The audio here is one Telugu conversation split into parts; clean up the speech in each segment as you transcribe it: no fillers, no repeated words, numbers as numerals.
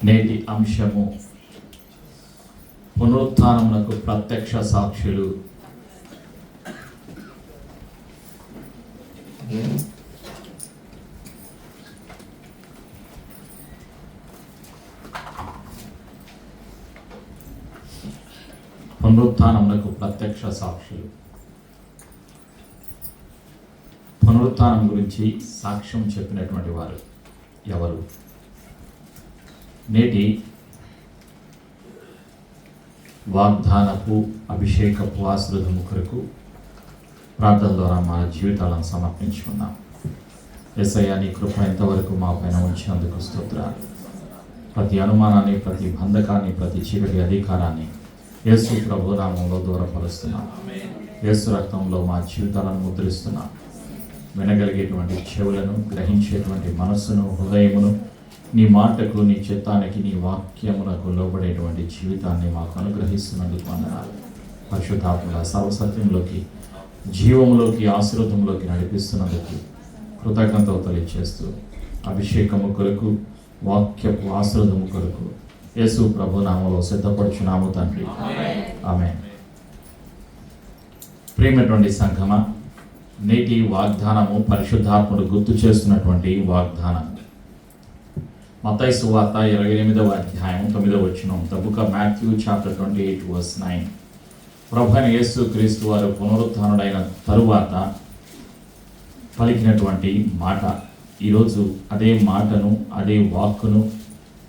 నేటి అంశము పునరుత్థానమునకు ప్రత్యక్ష సాక్షులు. పునరుత్థానమునకు ప్రత్యక్ష సాక్షులు. పునరుత్థానం గురించి సాక్ష్యం చెప్పినటువంటి వారు ఎవరు? నేటి వాగ్దానపు అభిషేకపు ఆశీర్వాదము కొరకు ప్రార్థన ద్వారా మా జీవితాలను సమర్పించుకున్నాం. యేసయ్య, నీ కృప ఎంతవరకు మా పైన ఉంచినందుకు స్తోత్రాలు. ప్రతి అనుమానాన్ని, ప్రతి బంధకాన్ని, ప్రతి చీకటి అధికారాన్ని యేసు ప్రభు నామములో దూరపరుస్తున్నాం. యేసు రక్తంలో మా జీవితాలను ముద్రిస్తున్నాం. వినగలిగేటువంటి చెవులను, గ్రహించేటువంటి మనస్సును, హృదయమును నీ మాటకు, నీ చిత్తానికి, నీ వాక్యమునకు లోబడేటువంటి జీవితాన్ని మాకు అనుగ్రహిస్తున్నందుకు వందనాలు. పరిశుద్ధాత్మల సర్వసత్యంలోకి, జీవములోకి, ఆశీర్వాదంలోకి నడిపిస్తున్నందుకు కృతజ్ఞతలు తెలియజేస్తూ అభిషేకము కొరకు, వాక్యపు ఆశీర్వాదము కొరకు యేసు ప్రభు నామములో సిద్ధపడుచున్నాము తండ్రి. ఆమేన్. ప్రియమైనటువంటి సంఘమా, నేటి వాగ్దానము పరిశుద్ధాత్ముడు గుర్తు చేస్తున్నటువంటి వాగ్దానం. మత్తయి సువార్త 28వ అధ్యాయం 9వ వచనం. The book of Matthew chapter 28 verse 9. ప్రభువైన యేసు క్రీస్తు వారు పునరుత్థానుడైన తరువాత పలికినటువంటి మాట. ఈరోజు అదే మాటను, అదే వాక్కును,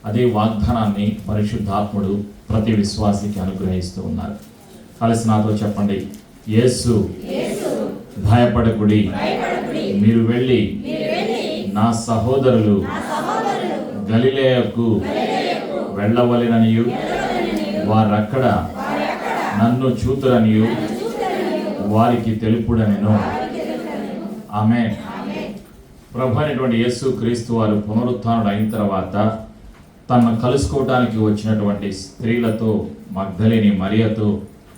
అదే వాగ్దానాన్ని పరిశుద్ధాత్ముడు ప్రతి విశ్వాసికి అనుగ్రహిస్తూ ఉన్నారు. కలిసి నాతో చెప్పండి, యేసు భయపడకుడి, మీరు వెళ్ళి నా సహోదరులు గలిలయకు వెళ్ళవలెననియు వారక్కడ నన్ను చూతురనియు వారికి తెలుపుడనెను. ఆమేన్. ప్రభు అయినటువంటి యేసు క్రీస్తు వారు పునరుత్థానుడు అయిన తర్వాత తనను కలుసుకోవడానికి వచ్చినటువంటి స్త్రీలతో, మగ్దలేని మరియతో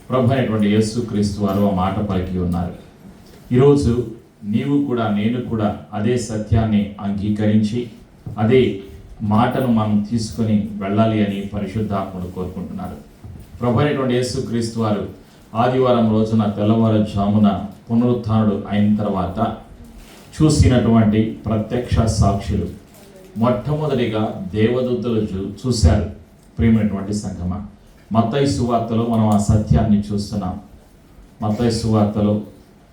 ప్రభు అయినటువంటి యేసు క్రీస్తు వారు ఆ మాట పలికి ఉన్నారు. ఈరోజు నీవు కూడా, నేను కూడా అదే సత్యాన్ని అంగీకరించి అదే మాటను మనం తీసుకొని వెళ్ళాలి అని పరిశుద్ధాత్ముడు కోరుకుంటున్నారు. ప్రభు అయినటువంటి యేసు క్రీస్తు వారు ఆదివారం రోజున తెల్లవారుజామున పునరుత్థానుడు అయిన తర్వాత చూసినటువంటి ప్రత్యక్ష సాక్షులు. మొట్టమొదటిగా దేవదూతలు చూశారు. ప్రియమైనటువంటి సంఘమా, మత్తయి సువార్తలో మనం ఆ సత్యాన్ని చూస్తున్నాం. మత్తయి సువార్తలో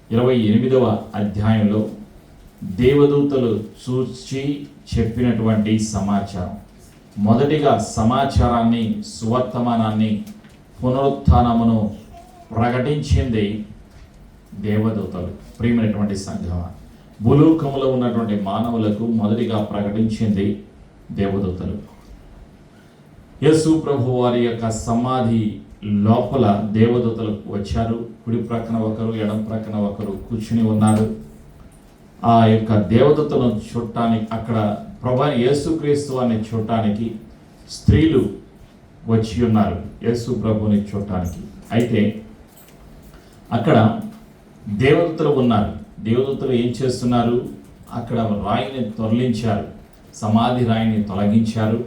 28వ అధ్యాయంలో దేవదూతలు చూచి చెప్పినటువంటి సమాచారం. మొదటిగా సమాచారాన్ని, సువర్తమానాన్ని, పునరుత్థానమును ప్రకటించింది దేవదూతలు. ప్రియమైనటువంటి సంఘమా, భూలోకములో ఉన్నటువంటి మానవులకు మొదటిగా ప్రకటించింది దేవదూతలు. యేసు ప్రభు వారి యొక్క సమాధి లోపల దేవదూతలు వచ్చారు. కుడి ప్రక్కన ఒకరు, ఎడం ప్రక్కన ఒకరు కూర్చుని ఉన్నారు. ఆ యొక్క దేవదూతలను చూడటానికి, అక్కడ ప్రభు యేసుక్రీస్తు వారిని చూడటానికి స్త్రీలు వచ్చి ఉన్నారు, యేసు ప్రభుని చూడటానికి. అయితే అక్కడ దేవదూతలు ఉన్నారు. దేవదూతలు ఏం చేస్తున్నారు? అక్కడ రాయిని తొలగించారు, సమాధి రాయిని తొలగించారు.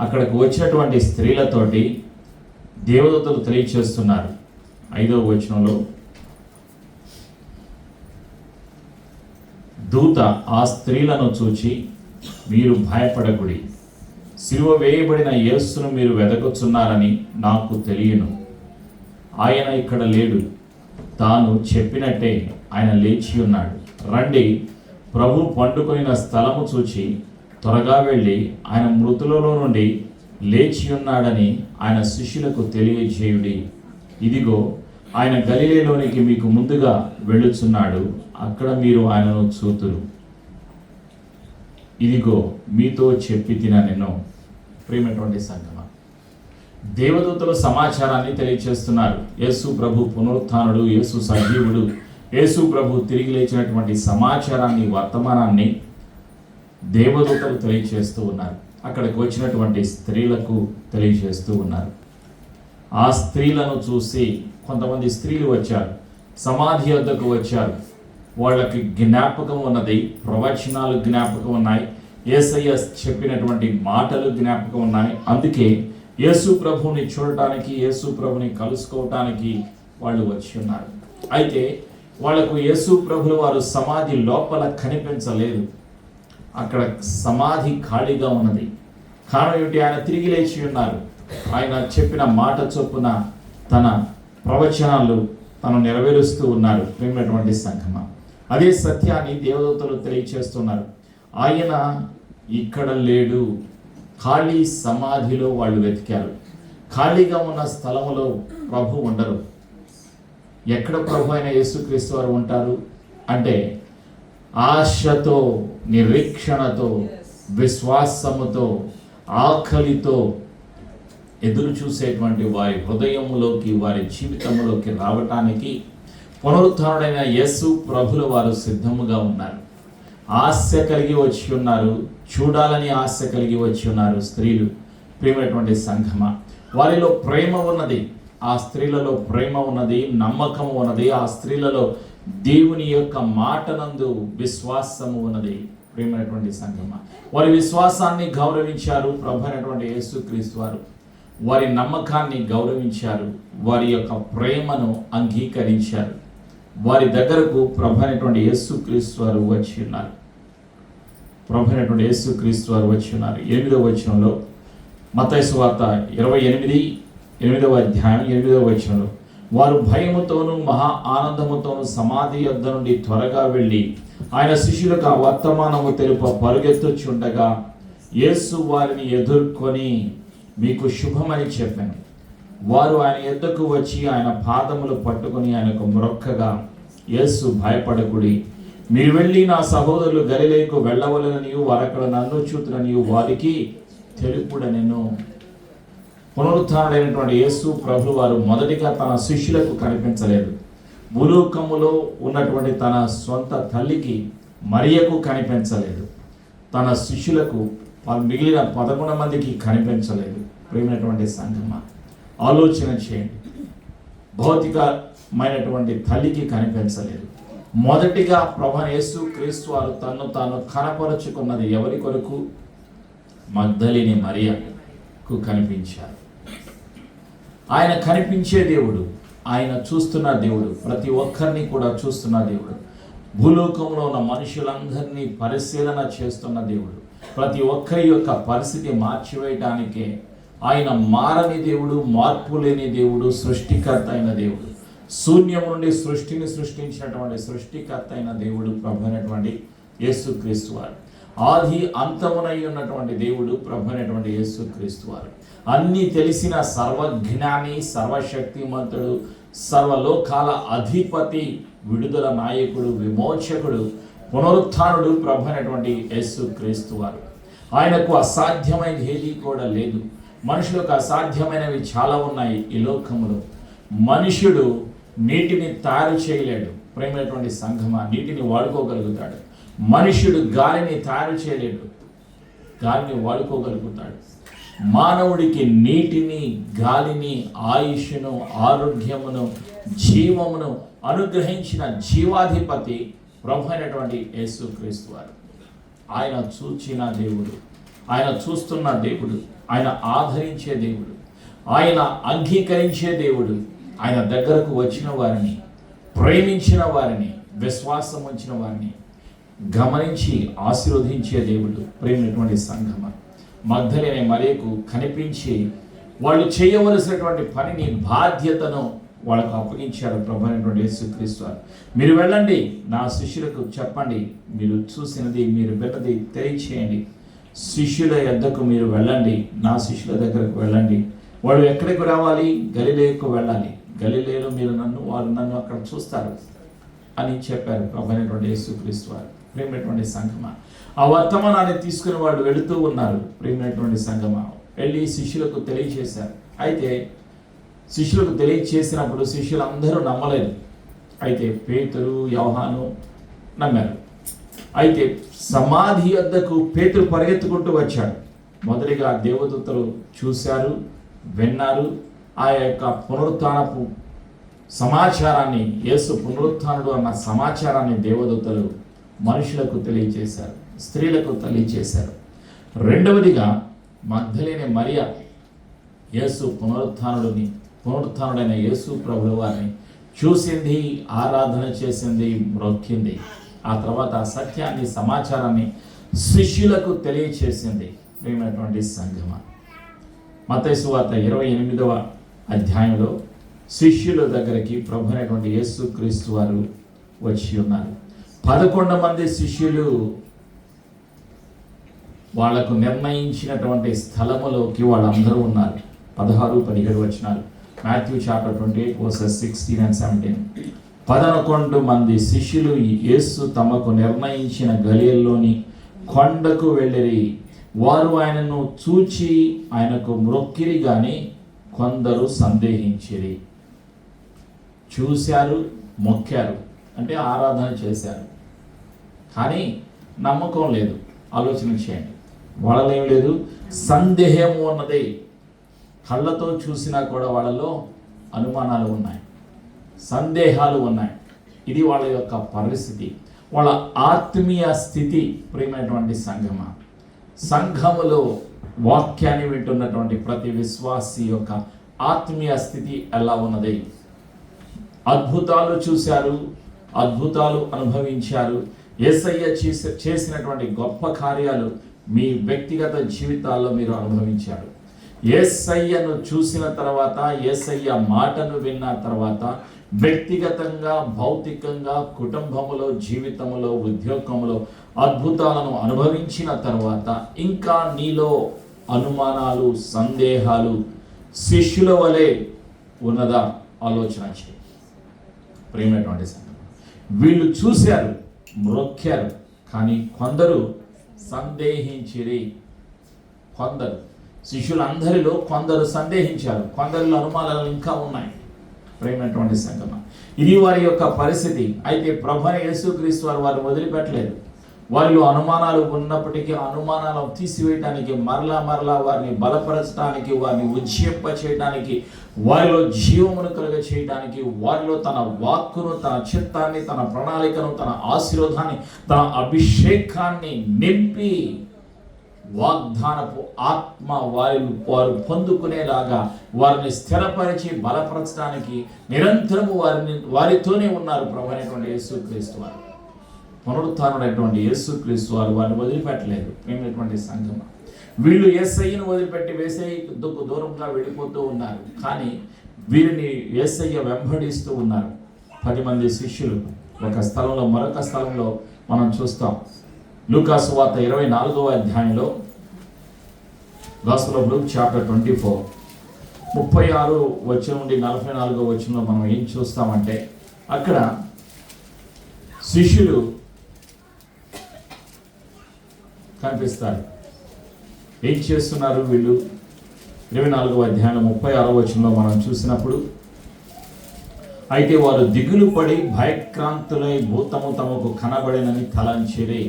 అక్కడికి వచ్చినటువంటి స్త్రీలతోటి దేవదూతలు తెలియచేస్తున్నారు. 5వ వచనంలో, దూత ఆ స్త్రీలను చూచి, మీరు భయపడకుడి, సిలువ వేయబడిన యేసును మీరు వెదకుచున్నారని నాకు తెలియను. ఆయన ఇక్కడ లేడు, తాను చెప్పినట్టే ఆయన లేచి ఉన్నాడు. రండి, ప్రభు పండుకొనిన స్థలము చూచి త్వరగా వెళ్ళి ఆయన మృతులలో నుండి లేచి ఉన్నాడని ఆయన శిష్యులకు తెలియజేయుడి. ఇదిగో ఆయన గలిలేలోనికి మీకు ముందుగా వెళ్ళుచున్నాడు, అక్కడ మీరు ఆయనను చూతురు. ఇదిగో మీతో చెప్పి తిననెను. ప్రియమైనటువంటి సంగమా, దేవదూతలు సమాచారాన్ని తెలియచేస్తున్నారు. యేసు ప్రభు పునరుత్థానుడు, యేసు సజీవుడు, యేసు ప్రభు తిరిగి లేచినటువంటి సమాచారాన్ని, వర్తమానాన్ని దేవదూతలు తెలియచేస్తూ ఉన్నారు. అక్కడికి వచ్చినటువంటి స్త్రీలకు తెలియజేస్తూ ఉన్నారు. ఆ స్త్రీలను చూసి కొంతమంది స్త్రీలు వచ్చారు, సమాధి వద్దకు వచ్చారు. వాళ్ళకి జ్ఞాపకం ఉన్నది, ప్రవచనాలు జ్ఞాపకం ఉన్నాయి, యేసయ్య చెప్పినటువంటి మాటలు జ్ఞాపకం ఉన్నాయి. అందుకే యేసు ప్రభువుని చూడటానికి, యేసు ప్రభుని కలుసుకోవటానికి వాళ్ళు వచ్చి ఉన్నారు. అయితే వాళ్లకు యేసు ప్రభులు వారు సమాధి లోపల కనిపించలేదు. అక్కడ సమాధి ఖాళీగా ఉన్నది. కారణం ఏమిటి? ఆయన తిరిగి లేచి ఉన్నారు. ఆయన చెప్పిన మాట చొప్పున తన ప్రవచనాలు తను నెరవేరుస్తూ ఉన్నారు. ప్రేమైనటువంటి సంఘమా, అదే సత్యాన్ని దేవదూతలు తెలియచేస్తున్నారు. ఆయన ఇక్కడ లేడు. ఖాళీ సమాధిలో వాళ్ళు వెతికారు. ఖాళీగా ఉన్న స్థలంలో ప్రభు ఉండరు. ఎక్కడ ప్రభు అయిన యేసుక్రీస్తు వారు ఉంటారు అంటే ఆశతో, నిరీక్షణతో, విశ్వాసముతో, ఆకలితో ఎదురు చూసేటువంటి వారి హృదయములోకి, వారి జీవితంలోకి రావటానికి పునరుత్థానుడైన యేసు ప్రభుల వారు సిద్ధముగా ఉన్నారు. ఆశ కలిగి వచ్చి ఉన్నారు. చూడాలని ఆశ కలిగి వచ్చి ఉన్నారు స్త్రీలు. ప్రేమైనటువంటి సంఘమా, వారిలో ప్రేమ ఉన్నది. ఆ స్త్రీలలో ప్రేమ ఉన్నది, నమ్మకం ఉన్నది. ఆ స్త్రీలలో దేవుని యొక్క మాటనందు విశ్వాసము ఉన్నది. ప్రేమైనటువంటి సంఘమా, వారి విశ్వాసాన్ని గౌరవించారు ప్రభు అయినటువంటి యేసుక్రీస్తు వారు. వారి నమ్మకాన్ని గౌరవించారు. వారి యొక్క ప్రేమను అంగీకరించారు. వారి దగ్గరకు ప్రభు అయినటువంటి యేసుక్రీస్తు వారు వచ్చి ఉన్నారు. ప్రభు అయినటువంటి యేసుక్రీస్తు వారు వచ్చి ఉన్నారు. 8వ వచనంలో, మత్తయి సువార్త 28వ అధ్యాయం 8వ వచనంలో, వారు భయముతోనూ మహా ఆనందముతోనూ సమాధి యొద్ద నుండి త్వరగా వెళ్ళి ఆయన శిష్యులకు ఆ వర్తమానము తెలుప పరుగెత్తుచుండగా యేసు వారిని ఎదుర్కొని మీకు శుభమని చెప్పాను. వారు ఆయన యొద్దకు వచ్చి ఆయన పాదములు పట్టుకొని ఆయనకు మ్రొక్కగా, యేసు భయపడకుడి, మీరు వెళ్ళి నా సహోదరులు గలిలయకు వెళ్ళవలెననియు వారక్కడ నన్ను చూతుననియు వారికి తెలుపుడనెను. పునరుత్థానుడైనటువంటి యేసు ప్రభు వారు మొదటిగా తన శిష్యులకు కనిపించలేదు. భూలోకములో ఉన్నటువంటి తన సొంత తల్లికి మరియకు కనిపించలేదు. తన శిష్యులకు మిగిలిన 11 మందికి కనిపించలేదు. ప్రేమైనటువంటి సంఘమా, ఆలోచన చేయండి. భౌతికమైనటువంటి తల్లికి కనిపించలేదు. మొదటిగా ప్రభు యేసు క్రీస్తు వారు తను తాను కనపరుచుకున్నది ఎవరి కొరకు? మగ్దలిని మరియకు కనిపించారు. ఆయన కనిపించే దేవుడు, ఆయన చూస్తున్న దేవుడు, ప్రతి ఒక్కరిని కూడా చూస్తున్న దేవుడు, భూలోకంలో ఉన్న మనుషులందరినీ పరిశీలన చేస్తున్న దేవుడు, ప్రతి ఒక్కరి యొక్క పరిస్థితి మార్చివేయటానికే ఆయన మారని దేవుడు, మార్పు లేని దేవుడు, సృష్టికర్త అయిన దేవుడు, శూన్యం నుండి సృష్టిని సృష్టించినటువంటి సృష్టికర్త అయిన దేవుడు ప్రభు అయినటువంటి యేసుక్రీస్తు వారు. ఆది అంతమునై ఉన్నటువంటి దేవుడు ప్రభు అయినటువంటి యేసుక్రీస్తు వారు. అన్నీ తెలిసిన సర్వజ్ఞాని, సర్వశక్తిమంతుడు, సర్వలోకాల అధిపతి, విడుదల నాయకుడు, విమోచకుడు, పునరుత్థానుడు ప్రభు అయినటువంటి యేసుక్రీస్తు వారు. ఆయనకు అసాధ్యమైన ఏది కూడా లేదు. మనుషులకు అసాధ్యమైనవి చాలా ఉన్నాయి ఈ లోకములో. మనుషుడు నీటిని తయారు చేయలేడు. ప్రేమైనటువంటి సంఘమా, నీటిని వాడుకోగలుగుతాడు. మనుషుడు గాలిని తయారు చేయలేడు, గాలిని వాడుకోగలుగుతాడు. మానవుడికి నీటిని, గాలిని, ఆయుష్ను, ఆరోగ్యమును, జీవమును అనుగ్రహించిన జీవాధిపతి ప్రభు అయినటువంటి యేసుక్రీస్తు వారు. ఆయన చూచిన దేవుడు, ఆయన చూస్తున్న దేవుడు, ఆయన ఆదరించే దేవుడు, ఆయన అంగీకరించే దేవుడు, ఆయన దగ్గరకు వచ్చిన వారిని, ప్రేమించిన వారిని, విశ్వాసం ఉంచిన వారిని గమనించి ఆశీర్వదించే దేవుడు. ప్రేమైనటువంటి సంఘమా, మగ్దలిని మరియకు కనిపించి వాళ్ళు చేయవలసినటువంటి పనిని, బాధ్యతను వాళ్ళకు అప్పగించారు ప్రభు అయినటువంటి యేసుక్రీస్తు వారు. మీరు వెళ్ళండి, నా శిష్యులకు చెప్పండి, మీరు చూసినది, మీరు విన్నది తెలియచేయండి. శిష్యుల యొద్దకు మీరు వెళ్ళండి, నా శిష్యుల దగ్గరకు వెళ్ళండి. వాళ్ళు ఎక్కడికి రావాలి? గలిలయకు వెళ్ళాలి. గలిలయలో మీరు వారు నన్ను అక్కడ చూస్తారు అని చెప్పారు ప్రభు అయినటువంటి యేసుక్రీస్తు వారు. ప్రేమైనటువంటి సంఘమా, ఆ వర్తమానాన్ని తీసుకుని వాళ్ళు వెళుతూ ఉన్నారు. ప్రేమైనటువంటి సంఘమా, వెళ్ళి శిష్యులకు తెలియచేశారు. అయితే శిష్యులకు తెలియచేసినప్పుడు శిష్యులందరూ నమ్మలేదు. అయితే పేతురు, యోహాను నమ్మారు. అయితే సమాధి వద్దకు పేతురు పరిగెత్తుకుంటూ వచ్చాడు. మొదటిగా దేవదూతలు చూశారు, విన్నారు. ఆ యొక్క పునరుత్థానపు సమాచారాన్ని, యేసు పునరుత్థానుడు అన్న సమాచారాన్ని దేవదూతలు మనుషులకు తెలియచేశారు, స్త్రీలకు తెలియచేశారు. రెండవదిగా మగ్దలేనే మరియా యేసు పునరుత్థానుడైన యేసు ప్రభుల వారిని చూసింది, ఆరాధన చేసింది, మ్రొక్కింది. ఆ తర్వాత ఆ సత్యాన్ని, సమాచారాన్ని శిష్యులకు తెలియచేసింది. ప్రియమైనటువంటి సంఘమ, మత్తయి సువార్త 28వ అధ్యాయంలో శిష్యుల దగ్గరికి ప్రభు అయినటువంటి యేసు క్రీస్తు వారు వచ్చి ఉన్నారు. 11 మంది శిష్యులు వాళ్లకు నిర్ణయించినటువంటి స్థలములోకి వాళ్ళందరూ ఉన్నారు. 16-17 వచనాలు, మాథ్యూ చాప్టర్ 28 వర్సెస్ 16 and 17. 11 మంది శిష్యులు యేసు తమకు నిర్ణయించిన గలియల్లోని కొండకు వెళ్ళిరి. వారు ఆయనను చూచి ఆయనకు మ్రొక్కిరి గాని కొందరు సందేహించిరి. చూశారు, మొక్కారు, అంటే ఆరాధన చేశారు, కానీ నమ్మకం లేదు. ఆలోచన చేయండి, వాళ్ళలో ఏం లేదు, సందేహము ఉన్నది. కళ్ళతో చూసినా కూడా వాళ్ళలో అనుమానాలు ఉన్నాయి, సందేహాలు ఉన్నాయి. ఇది వాళ్ళ యొక్క పరిస్థితి, వాళ్ళ ఆత్మీయ స్థితి. ప్రియమైనటువంటి సంఘములో వాక్యాన్ని వింటున్నటువంటి ప్రతి విశ్వాసి యొక్క ఆత్మీయ స్థితి ఎలా ఉన్నది? అద్భుతాలు చూశారు, అద్భుతాలు అనుభవించారు. యేసయ్య చేసినటువంటి గొప్ప కార్యాలు మీ వ్యక్తిగత జీవితాల్లో మీరు అనుభవించారు. యేసయ్యను చూసిన తర్వాత, యేసయ్య మాటను విన్న తర్వాత, వ్యక్తిగతంగా, భౌతికంగా, కుటుంబములో, జీవితంలో, ఉద్యోగంలో అద్భుతాలను అనుభవించిన తర్వాత ఇంకా నీలో అనుమానాలు, సందేహాలు శిష్యుల వలె ఉన్నదా? ఆలోచన చేయి. ప్రియమైనటువంటి సంగతి, వీళ్ళు చూశారు, మ్రొక్కారు, కానీ కొందరు సందేహించిరి. కొందరు శిష్యులందరిలో కొందరు సందేహించారు, కొందరిలో అనుమానాలు ఇంకా ఉన్నాయి. ప్రియమైనటువంటి సంగమ, ఇది వారి యొక్క పరిస్థితి. అయితే ప్రభువైన యేసుక్రీస్తు వారు వదిలిపెట్టలేదు. వారిలో అనుమానాలు ఉన్నప్పటికీ అనుమానాలను తీసివేయడానికి, మరలా వారిని బలపరచడానికి, వారిని ఉజ్జీంప చేయడానికి, వారిలో జీవమును కలుగ చేయడానికి, వారిలో తన వాక్కును, తన చిత్తాన్ని, తన ప్రణాళికను, తన ఆశీర్వాదాన్ని, తన అభిషేకాన్ని నింపి వాగ్దానపు ఆత్మ వారు పొందుకునేలాగా వారిని స్థిరపరిచి బలపరచడానికి నిరంతరము వారితోనే ఉన్నారు ప్రభువైనటువంటి యేసుక్రీస్తు వారు. పునరుత్థానుడైనటువంటి యేసుక్రీస్తు వారిని వదిలిపెట్టలేదు. ప్రియమైనటువంటి సంఘం, వీళ్ళు యేసయ్యను వదిలిపెట్టి యేసయ్యకు దూరంగా వెళ్ళిపోతూ ఉన్నారు, కానీ వీరిని యేసయ్య వెంబడిస్తూ ఉన్నారు. 10 మంది శిష్యులు ఒక స్థలంలో, మరొక స్థలంలో మనం చూస్తాం. లూకా సువార్త 24వ అధ్యాయంలో, గాస్పెల్ ఆఫ్ లూక్ చాప్టర్ 24 36 వచనం నుండి 44వ వచనంలో మనం ఏం చూస్తామంటే, అక్కడ శిష్యులు కనిపిస్తారు. ఏం చేస్తున్నారు వీళ్ళు? 24వ అధ్యాయంలో 36వ వచనంలో మనం చూసినప్పుడు, అయితే వారు దిగులు పడి భయక్రాంతులై భూతము తమకు కనబడినని తలంచిరి.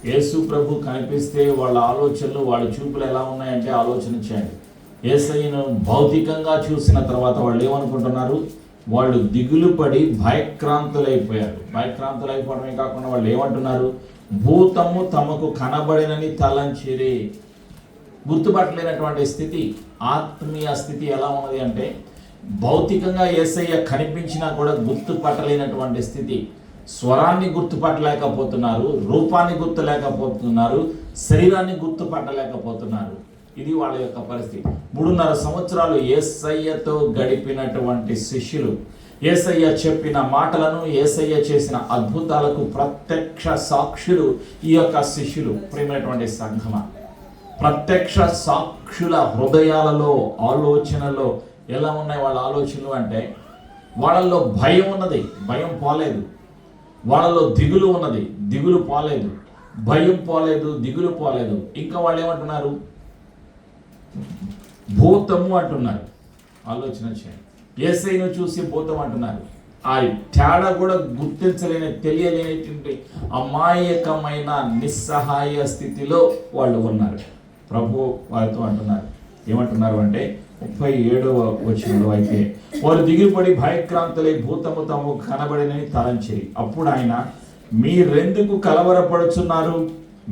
యేసు ప్రభు కనిపిస్తే వాళ్ళ ఆలోచనలు, వాళ్ళ చూపులు ఎలా ఉన్నాయంటే ఆలోచన చేయండి. యేసయ్యను భౌతికంగా చూసిన తర్వాత వాళ్ళు ఏమనుకుంటున్నారు? వాళ్ళు దిగులు పడి భయక్రాంతులైపోయారు. భయక్రాంతులైపోవడమే కాకుండా వాళ్ళు ఏమంటున్నారు? భూతము తమకు కనబడినని తలంచిరి. గుర్తుపట్టలేనటువంటి స్థితి, ఆత్మీయ స్థితి ఎలా ఉన్నది అంటే, భౌతికంగా యేసయ్య కనిపించినా కూడా గుర్తుపట్టలేనటువంటి స్థితి. స్వరాన్ని గుర్తుపట్టలేకపోతున్నారు, రూపాన్ని గుర్తులేకపోతున్నారు, శరీరాన్ని గుర్తుపట్టలేకపోతున్నారు. ఇది వాళ్ళ యొక్క పరిస్థితి. 3.5 సంవత్సరాలు యేసయ్యతో గడిపినటువంటి శిష్యులు, యేసయ్య చెప్పిన మాటలను, యేసయ్య చేసిన అద్భుతాలకు ప్రత్యక్ష సాక్షులు ఈ యొక్క శిష్యులు. ప్రియమైనటువంటి సంఘమ, ప్రత్యక్ష సాక్షుల హృదయాలలో, ఆలోచనలో ఎలా ఉన్నాయి వాళ్ళ ఆలోచనలు అంటే, వాళ్ళల్లో భయం ఉన్నది, భయం పోలేదు. వాళ్ళలో దిగులు ఉన్నది, దిగులు పోలేదు. భయం పోలేదు, దిగులు పోలేదు. ఇంకా వాళ్ళు ఏమంటున్నారు? భూతము అంటున్నారు. ఆలోచన చేయండి. యేసయ్యను చూసి భూతం అంటున్నారు. ఆ తేడా కూడా గుర్తించలేని, తెలియలేనటువంటి అమాయకమైన నిస్సహాయ స్థితిలో వాళ్ళు ఉన్నారు. ప్రభు వారితో అంటున్నారు, ఏమంటున్నారు అంటే, 37వ వచనంలో అయితే వారు దిగుపడి భయక్రాంతులై భూతము తాము కనబడినని తలంచిరి. అప్పుడు ఆయన, మీరెందుకు కలవరపడుచున్నారు?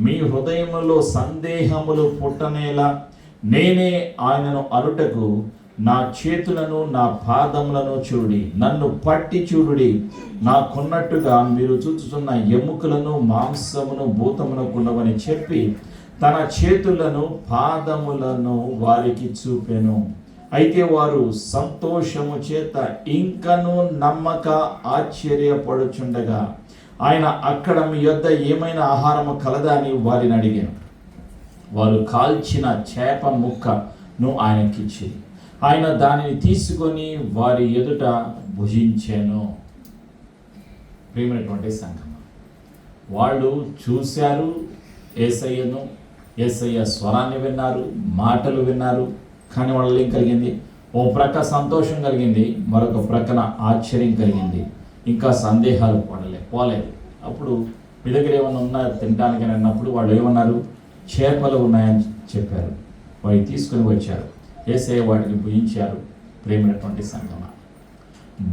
మీ హృదయములో సందేహములు పుట్టనేలా? నేనే ఆయనను అరుటకు నా చేతులను నా పాదములను చూడి, నన్ను పట్టి చూడుడి. నాకున్నట్టుగా మీరు చూచుతున్న ఎముకలను మాంసమును భూతమునకుండవని చెప్పి తన చేతులను పాదములను వారికి చూపెను. అయితే వారు సంతోషము చేత ఇంకను నమ్మక ఆశ్చర్యపడుచుండగా ఆయన, అక్కడ మీ యొద్ద ఏమైనా ఆహారము కలదా అని వారిని అడిగాను. వారు కాల్చిన చేప ముక్కను ఆయనకిచ్చి ఆయన దానిని తీసుకొని వారి ఎదుట భుజించాను. ప్రియమైనటువంటి సంఘం, వాళ్ళు చూశారు యేసయ్యను, యేసయ్య స్వరాన్ని విన్నారు, మాటలు విన్నారు. కానీ వాళ్ళలో ఏం కలిగింది? ఓ ప్రక్క సంతోషం కలిగింది, మరొక ప్రక్కన ఆశ్చర్యం కలిగింది. ఇంకా సందేహాలు పోలేదు. అప్పుడు మీ దగ్గర ఏమన్నా ఉన్నా తినడానికి అన్నప్పుడు వాళ్ళు ఏమన్నారు? చేపలు ఉన్నాయని చెప్పారు. వాటి తీసుకుని వచ్చారు. యేసయ్య వాటిని భుజించారు. ప్రేమైనటువంటి సంఘమ,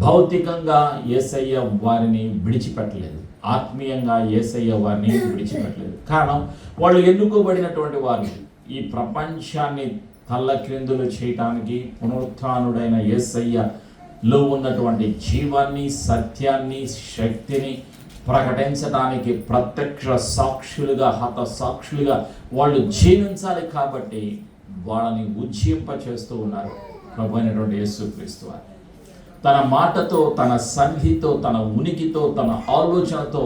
భౌతికంగా యేసయ్య వారిని విడిచిపెట్టలేదు, ఆత్మీయంగా యేసయ్య వారిని విడిచిపెట్టలేదు. కారణం, వాళ్ళు ఎన్నుకోబడినటువంటి వారు ఈ ప్రపంచాన్ని తల్లక్రిందులు చేయటానికి పునరుత్థానుడైన యేసయ్యలో ఉన్నటువంటి జీవాన్ని, సత్యాన్ని, శక్తిని ప్రకటించడానికి ప్రత్యక్ష సాక్షులుగా, హత సాక్షులుగా వాళ్ళు జీవించాలి. కాబట్టి వాళ్ళని ఉజ్జింప చేస్తూ ఉన్నారు ప్రభు అయినటువంటి యేసుక్రీస్తు వారు. తన మాటతో, తన సన్నిధితో, తన ఉనికితో, తన ఆలోచనతో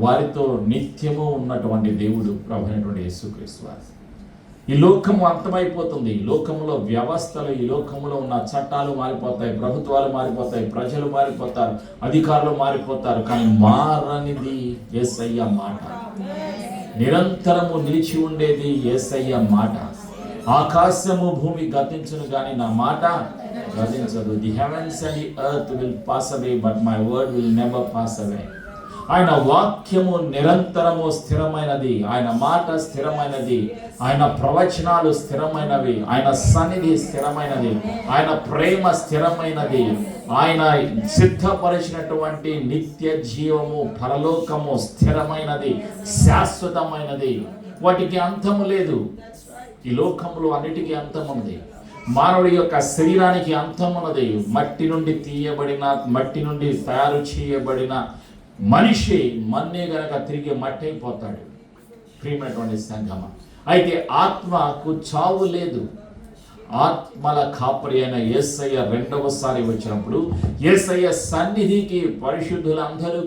వారితో నిత్యము ఉన్నటువంటి దేవుడు ప్రభు అయినటువంటి యేసుక్రీస్తు వారు. ఈ లోకము అంతమైపోతుంది. ఈ లోకములో వ్యవస్థలు, ఈ లోకములో ఉన్న చట్టాలు మారిపోతాయి, ప్రభుత్వాలు మారిపోతాయి, ప్రజలు మారిపోతారు, అధికారులు మారిపోతారు. కానీ మారనిది యేసయ్య మాట. నిరంతరము నిలిచి ఉండేది యేసయ్య మాట. ఆకాశము భూమి గతించును కానీ నా మాట గతించదు. The heavens and the earth will pass away but my word will never pass away. ఆయన వాక్యము నిరంతరము స్థిరమైనది, ఆయన మాట స్థిరమైనది, ఆయన ప్రవచనాలు స్థిరమైనవి, ఆయన సన్నిధి స్థిరమైనది, ఆయన ప్రేమ స్థిరమైనది, ఆయన సిద్ధపరిచినటువంటి నిత్య జీవము, పరలోకము స్థిరమైనది, శాశ్వతమైనది. వాటికి అంతము లేదు. ఈ లోకంలో అన్నిటికీ అంతం ఉంది. మానవుడి యొక్క శరీరానికి అంతం ఉన్నది. మట్టి నుండి తీయబడిన, మట్టి నుండి తయారు చేయబడిన మనిషి మన్నే గనక తిరిగి మట్టి అయిపోతాడు. ప్రియమైనటువంటి సంగమ, అయితే ఆత్మకు చావు లేదు. ఆత్మల కాపరి అయిన యేసయ్య రెండవసారి వచ్చినప్పుడు యేసయ్య సన్నిధికి పరిశుద్ధులందరూ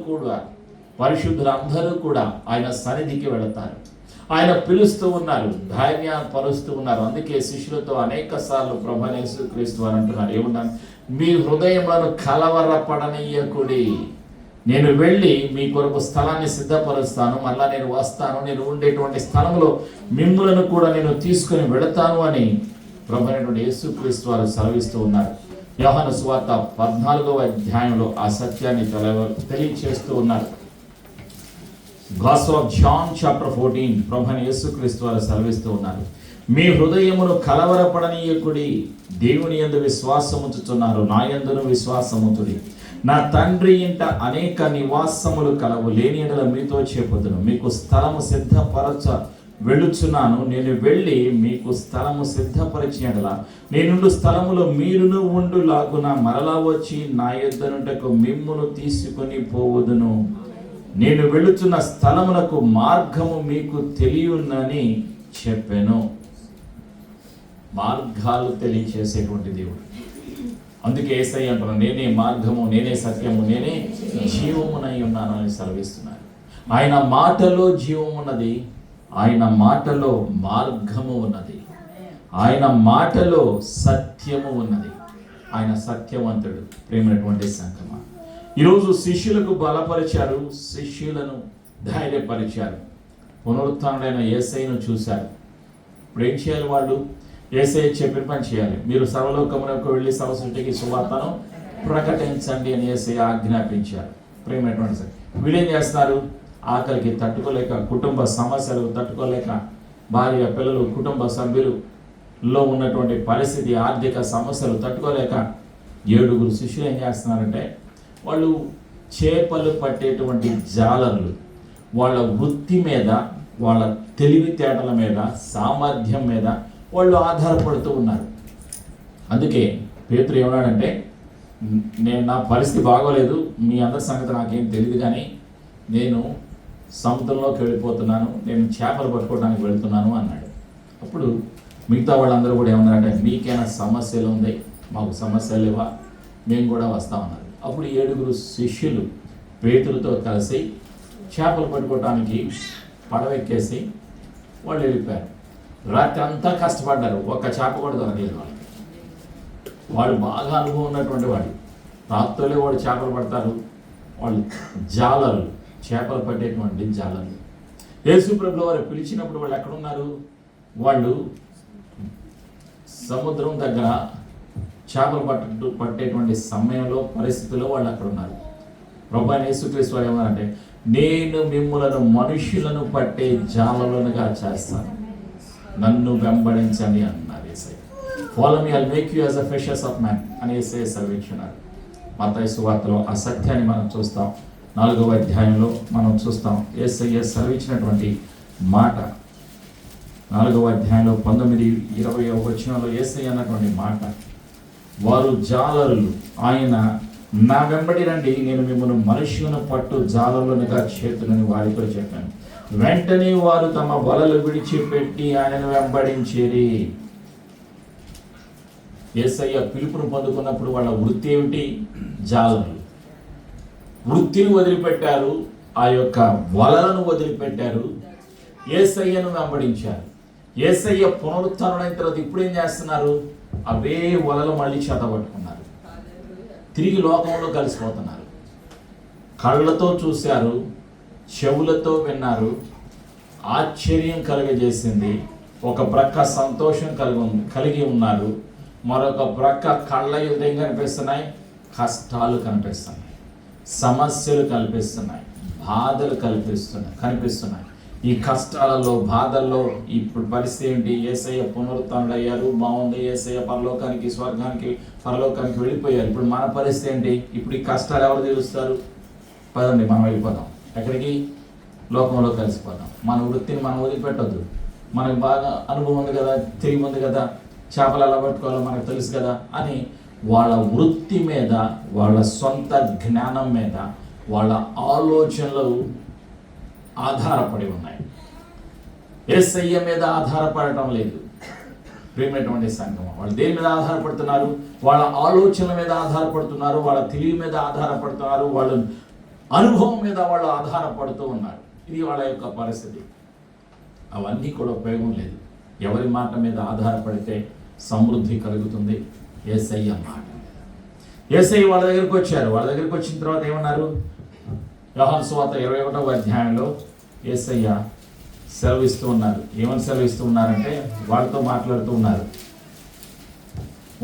కూడా ఆయన సన్నిధికి వెళతారు. ఆయన పిలుస్తూ ఉన్నారు, ధైర్యపరుస్తూ ఉన్నారు. అందుకే శిష్యులతో అనేక సార్లు ప్రభు యేసుక్రీస్తు వారు అంటున్నారు, ఏమన్నారు? మీ హృదయములను కలవరపడనీయకుడి. నేను వెళ్ళి మీ కొరకు స్థలాన్ని సిద్ధపరుస్తాను, మళ్ళా నేను వస్తాను, నేను ఉండేటువంటి స్థలంలో మిమ్ములను కూడా నేను తీసుకుని వెళతాను అని ప్రభు అయినటువంటి యేసుక్రీస్తు వారు సెలవిస్తూ ఉన్నారు. యోహాను సువార్త 14వ అధ్యాయంలో ఆ సత్యాన్ని తెలియచేస్తూ ఉన్నారు. గాస్పెల్ ఆఫ్ జాన్ చాప్టర్ 14 ప్రభు అయిన యేసుక్రీస్తు వారు సెలవిస్తూ ఉన్నారు, మీ హృదయమును కలవరపడనీయకుడి. దేవుని యందు విశ్వాసముంచుచున్నారు, నా యందును విశ్వాసముంచుడి. నా తండ్రి ఇంట అనేక నివాసములు కలవు, లేని యెడల మీతో చెప్పుదును. మీకు స్థలము సిద్ధపరచ వెళ్ళుచున్నాను. నేను వెళ్ళి మీకు స్థలము సిద్ధపరిచిన యెడల నేనుండు స్థలములో మీరును ఉండులాగున మరలా వచ్చి నా యొద్దనుటకు మిమ్మును తీసుకొని పోవుదును. నేను వెళుచున్న స్థలమునకు మార్గము మీకు తెలియనని చెప్పాను. మార్గాలు తెలియచేసేటువంటి దేవుడు. అందుకే యేసయ్య అంటున్నాడు, నేనే మార్గము, నేనే సత్యము, నేనే జీవమునై ఉన్నాను అని సెలవిస్తున్నారు. ఆయన మాటలో జీవం ఉన్నది, ఆయన మాటలో మార్గము ఉన్నది, ఆయన మాటలో సత్యము ఉన్నది. ఆయన సత్యవంతుడు. ప్రేమైనటువంటి సంఘమా, ఈరోజు శిష్యులకు బలపరిచారు, శిష్యులను ధైర్యపరిచారు. పునరుత్థానుడైన యేసయ్యను చూశారు. ఇప్పుడు ఏం చేయాలి? వాళ్ళు యేసయ్య చెప్పిన పని చేయాలి. మీరు సర్వలోకమునకు వెళ్ళి సర్వసృష్టికి సువార్తను ప్రకటించండి అని యేసయ్య ఆజ్ఞాపించారు. ప్రేమైనటువంటి వీళ్ళేం చేస్తారు? ఆకలికి తట్టుకోలేక, కుటుంబ సమస్యలు తట్టుకోలేక, భార్య పిల్లలు కుటుంబ సభ్యులు లో ఉన్నటువంటి పరిస్థితి, ఆర్థిక సమస్యలు తట్టుకోలేక 7 శిష్యులు ఏం చేస్తున్నారంటే, వాళ్ళు చేపలు పట్టేటువంటి జాలర్లు. వాళ్ళ వృత్తి మీద, వాళ్ళ తెలివితేటల మీద, సామర్థ్యం మీద వాళ్ళు ఆధారపడుతూ ఉన్నారు. అందుకే పేతురు ఏమన్నాడంటే, నా పరిస్థితి బాగోలేదు, మీ అందరి సంగతి నాకేం తెలియదు, కానీ నేను సముద్రంలోకి వెళ్ళిపోతున్నాను, నేను చేపలు పట్టుకోవడానికి వెళ్తున్నాను అన్నాడు. అప్పుడు మిగతా వాళ్ళందరూ కూడా ఏమన్నారంటే, మీకైనా సమస్యలు ఉంది, మాకు సమస్యలు లేవా, మేము కూడా వస్తామన్నారు. అప్పుడు 7 శిష్యులు పేతురుతో కలిసి చేపలు పట్టుకోవడానికి పడవెక్కేసి వాళ్ళు వెళ్ళిపోయారు. రాత్రి అంతా కష్టపడ్డారు, ఒక్క చేప కూడా దొరకలేదు వాళ్ళకి. వాడు బాగా అనుభవం ఉన్నటువంటి వాడు, రాత్రులే వాడు చేపలు పడతారు. వాళ్ళు జాలర్లు, చేపలు పట్టేటువంటి జాలర్లు. యేసు ప్రభువు వారు పిలిచినప్పుడు వాళ్ళు ఎక్కడున్నారు? వాళ్ళు సముద్రం దగ్గర చేపలు పట్టేటువంటి సమయంలో, పరిస్థితుల్లో వాళ్ళు అక్కడ ఉన్నారు. ప్రభువైన యేసుక్రీస్తు వారు ఏమన్నారంటే, నేను మిమ్ములను మనుషులను పట్టే జాలలుగా చేస్తాను, నన్ను వెంబడించండి అన్నారు యేసయ్య. Follow me, I'll make you as a fishers of man అని యేసయ్య సెలవిచ్చున్నారు. మత్తయి సువార్తలో ఆ సత్యాన్ని మనం చూస్తాం. 4వ అధ్యాయంలో మనం చూస్తాం యేసయ్య సెలవిచ్చినటువంటి మాట. 4వ అధ్యాయంలో 19-20 వచనంలో యేసయ్య అన్నటువంటి మాట, వారు జాలరులు, ఆయన నా వెంబడి రండి, నేను మిమ్మల్ని మనుష్యులను పట్టు జాలరులుగా చేతులని వారితో చెప్పాను. వెంటనే వారు తమ వలలు విడిచిపెట్టి ఆయనను వెంబడించేరి. యేసయ్య పిలుపును పొందుకున్నప్పుడు వాళ్ళ వృత్తి ఏమిటి? జాలరులు. వృత్తిని వదిలిపెట్టారు, ఆ యొక్క వలలను వదిలిపెట్టారు, యేసయ్యను వెంబడించారు. యేసయ్య పునరుత్థానుడైన తర్వాత ఇప్పుడు ఏం చేస్తున్నారు? అవే వలలు మళ్ళీ చేతబట్టుకున్నారు, తిరిగి లోకంలో కలిసిపోతున్నారు. కళ్ళతో చూశారు, చెవులతో విన్నారు, ఆశ్చర్యం కలిగజేసింది. ఒక ప్రక్క సంతోషం కలిగి ఉన్నారు, మరొక ప్రక్క కళ్ళ ఎదురు కనిపిస్తున్నాయి, కష్టాలు కనిపిస్తున్నాయి, సమస్యలు కనిపిస్తున్నాయి, బాధలు కనిపిస్తున్నాయి. ఈ కష్టాలలో, బాధల్లో ఇప్పుడు పరిస్థితి ఏంటి? యేసయ్య పునరుత్థానుడయ్యారు, బాగుంది, యేసయ్య పరలోకానికి, స్వర్గానికి, పరలోకానికి వెళ్ళిపోయారు. ఇప్పుడు మన పరిస్థితి ఏంటి? ఇప్పుడు ఈ కష్టాలు ఎవరు తీరుస్తారు? పదండి, మనం వెళ్ళిపోదాం. ఎక్కడికి? లోకంలో కలిసిపోదాం. మన వృత్తిని మనం వదిలిపెట్టద్దు. మనకు బాగా అనుభవం ఉంది కదా, తెలివి ఉంది కదా, చేపలు ఎలా పట్టుకోవాలో మనకు తెలుసు కదా అని వాళ్ళ వృత్తి మీద, వాళ్ళ సొంత జ్ఞానం మీద, వాళ్ళ ఆలోచనలు ఆధారపడి ఉన్నాయి. యేసయ్య మీద ఆధారపడటం లేదు. ప్రియమైనటువంటి సంఘం, వాళ్ళు దేని మీద ఆధారపడుతున్నారు? వాళ్ళ ఆలోచనల మీద ఆధారపడుతున్నారు, వాళ్ళ తెలివి మీద ఆధారపడుతున్నారు, వాళ్ళ అనుభవం మీద వాళ్ళు ఆధారపడుతూ ఉన్నారు. ఇది వాళ్ళ యొక్క పరిస్థితి. అవన్నీ కూడా ఉపయోగం లేదు. ఎవరి మాట మీద ఆధారపడితే సమృద్ధి కలుగుతుంది? యేసయ్య మాట మీద. యేసయ్య వాళ్ళ దగ్గరికి వచ్చారు. వాళ్ళ దగ్గరికి వచ్చిన తర్వాత ఏమన్నారు? యోహాను సువార్త 21వ అధ్యాయంలో యేసయ్య సెలవిస్తూ ఉన్నారు. ఏమని సెలవిస్తూ ఉన్నారంటే, వాళ్ళతో మాట్లాడుతూ ఉన్నారు.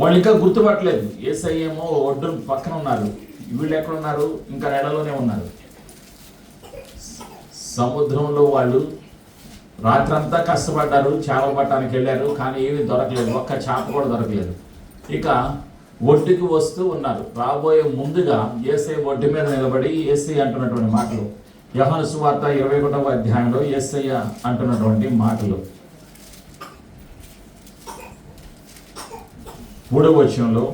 వాళ్ళు ఇంకా గుర్తుపట్టలేదు. యేసయ్య ఏమో ఒడ్డు పక్కన ఉన్నారు, వీళ్ళు ఎక్కడ ఉన్నారు? ఇంకా నెలలోనే ఉన్నారు. సముద్రంలో వాళ్ళు రాత్రంతా కష్టపడ్డారు, చేపలు పట్టడానికి వెళ్ళారు, కానీ ఏమీ దొరకలేదు, ఒక్క చేప కూడా దొరకలేదు. ఇక ఒడ్డుకి వస్తూ ఉన్నారు. రాబోయే ముందుగా యేసయ్య ఒడ్డు మీద నిలబడి యేసయ్య అంటున్నటువంటి మాటలు, యోహాను సువార్త 21వ అధ్యాయంలో యేసయ్య అంటున్నటువంటి మాటలు 3వ వచనంలో,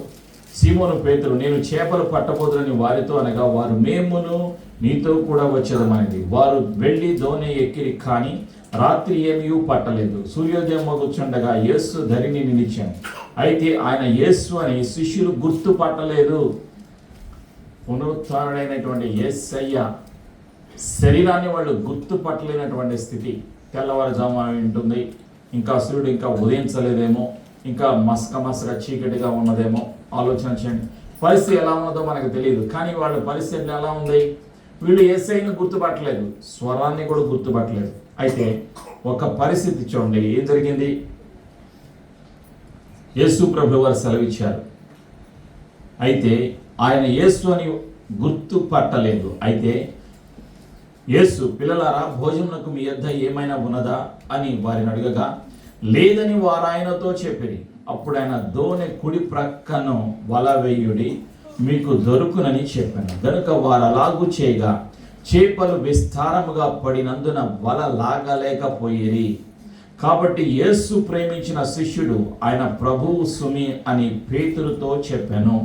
సీమోను పేతురు, నేను చేపలు పట్టబోదునని వారితో అనగా, వారు మేమును నీతో కూడా వచ్చేదమనేది. వారు వెళ్ళి దోణి ఎక్కిరి, కానీ రాత్రి ఏమీ పట్టలేదు. సూర్యోదయం మగుచుండగా యేసు ధరిని నిలిచాను. అయితే ఆయన యేసు అని శిష్యులు గుర్తుపట్టలేదు. పునరుత్థానుడైనటువంటి యేసయ్య శరీరాన్ని వాళ్ళు గుర్తుపట్టలేనటువంటి స్థితి. తెల్లవారుజాము ఉంటుంది, ఇంకా సూర్యుడు ఇంకా ఉదయించలేదేమో, ఇంకా మసక చీకటిగా ఉన్నదేమో. ఆలోచన చేయండి, పరిస్థితి ఎలా ఉన్నదో మనకు తెలియదు, కానీ వాళ్ళ పరిస్థితి ఎలా ఉంది? వీళ్ళు యేసయ్యను గుర్తుపట్టలేదు, స్వరాన్ని కూడా గుర్తుపట్టలేదు. అయితే ఒక పరిస్థితి చూడండి, ఏం జరిగింది? యేసు ప్రభువు వారు సెలవిచ్చారు. అయితే ఆయన యేసు అని గుర్తుపట్టలేదు. అయితే యేసు, పిల్లలారా, భోజనమునకు మీ యొద్ద ఏమైనా ఉన్నదా అని వారిని అడగగా, లేదని వారు ఆయనతో చెప్పిరి. అప్పుడు ఆయన దోణి కుడి ప్రక్కను వల వేయుడి, మీకు దొరుకునని చెప్పాను. గనుక వారు అలాగూ చేయగా చేపలు విస్తారముగా పడినందున వల లాగలేకపోయిరి. కాబట్టి యేసు ప్రేమించిన శిష్యుడు ఆయన ప్రభువు సుమి అని పేతురుతో చెప్పాను.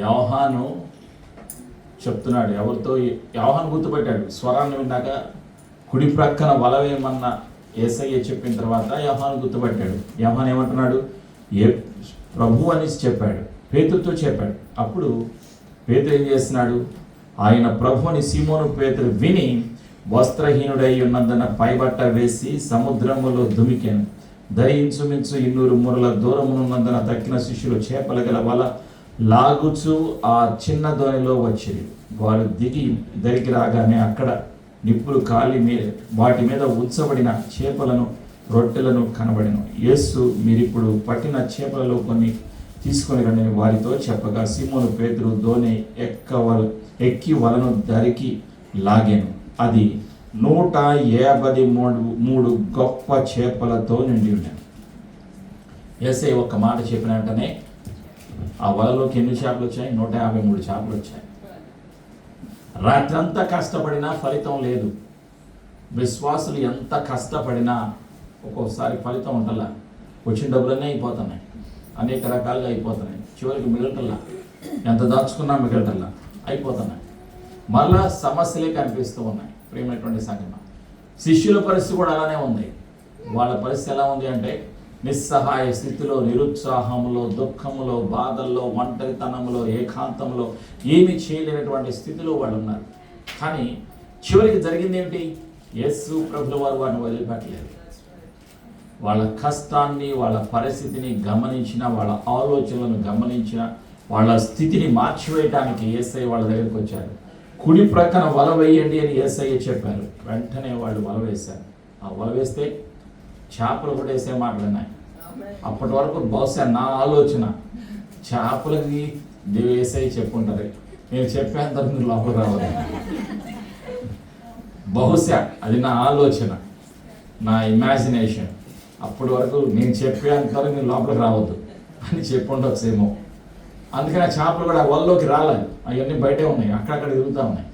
యోహాను చెప్తున్నాడు. ఎవరితో? యోహాను గుర్తుపెట్టాడు. స్వరాన్ని విన్నాక కుడి ప్రక్కన వల వేయమన్న యేసయ్య చెప్పిన తర్వాత యోహాను గుర్తుపెట్టాడు. యోహాను ఏమంటున్నాడు? ప్రభు అని చెప్పాడు, పేతురుతో చెప్పాడు. అప్పుడు పేతురు ఏం చేస్తున్నాడు? ఆయన ప్రభు అని సీమోను పేతురు విని వస్త్రహీనుడై ఉన్నందున పైబట్ట వేసి సముద్రములో దుమికాను. ధరించుమించు 200 మూరల దూరమునున్నందున తక్కిన శిష్యులు చేపల గల వల లాగుచు ఆ చిన్న దోణిలో వచ్చిరి. వారు దిగి దరికి రాగానే అక్కడ నిప్పులు కాలి వాటి మీద ఉంచబడిన చేపలను రొట్టెలను కనబడిన. యేసు, మీరిప్పుడు పట్టిన చేపలలో కొన్ని తీసుకొని రండి వారితో చెప్పగా సీమోను పేతురు దోణి ఎక్కి వలను దరికి లాగాను. అది 153 గొప్ప చేపలతో నిండి ఉన్నాను. యేసయ్య ఒక్క మాట చెప్పిన వెంటనే ఆ వలలోకి ఎన్ని చేపలు వచ్చాయి? 153 చేపలు వచ్చాయి. రాత్రంతా కష్టపడినా ఫలితం లేదు. విశ్వాసులు ఎంత కష్టపడినా ఒక్కోసారి ఫలితం ఉంటలా. వచ్చిన డబ్బులన్నీ అయిపోతున్నాయి, అనేక రకాలుగా అయిపోతున్నాయి. చివరికి మిగలటల్లా, ఎంత దాచుకున్నా మిగలటల్లా అయిపోతున్నాయి. మళ్ళా సమస్యలే కనిపిస్తూ ఉన్నాయి. ప్రియమైనటువంటి సంఘటన, శిష్యుల పరిస్థితి కూడా అలానే ఉంది. వాళ్ళ పరిస్థితి ఎలా ఉంది అంటే నిస్సహాయ స్థితిలో, నిరుత్సాహంలో, దుఃఖంలో, బాధల్లో, ఒంటరితనంలో, ఏకాంతంలో ఏమి చేయలేనటువంటి స్థితిలో వాళ్ళు ఉన్నారు. కానీ చివరికి జరిగింది ఏమిటి? యేసు ప్రభుల వారు వారిని వదిలిపెట్టలేదు. వాళ్ళ కష్టాన్ని, వాళ్ళ పరిస్థితిని గమనించిన, వాళ్ళ ఆలోచనలను గమనించిన, వాళ్ళ స్థితిని మార్చివేయడానికి యేసయ్య వాళ్ళ దగ్గరికి వచ్చారు. కుడి ప్రక్కన వల వేయండి అని యేసయ్య చెప్పారు. వెంటనే వాళ్ళు వల వేశారు. ఆ వల వేస్తే చేపలు కూడా వేసే మాటలు ఉన్నాయి. అప్పటి వరకు బహుశా నా ఆలోచన చేపలకి యేసయ్య చెప్పుంటారు, నేను చెప్పేంత మీరు లోపల రావాలి. బహుశా అది నా ఆలోచన, నా ఇమాజినేషన్. అప్పటి వరకు నేను చెప్పేంతవరకు మీరు లోపలికి రావద్దు అని చెప్పుండొచ్చేమో. అందుకని ఆ చేపలు కూడా వలలోకి రాలేదు. అవన్నీ బయటే ఉన్నాయి, అక్కడక్కడ తిరుగుతూ ఉన్నాయి.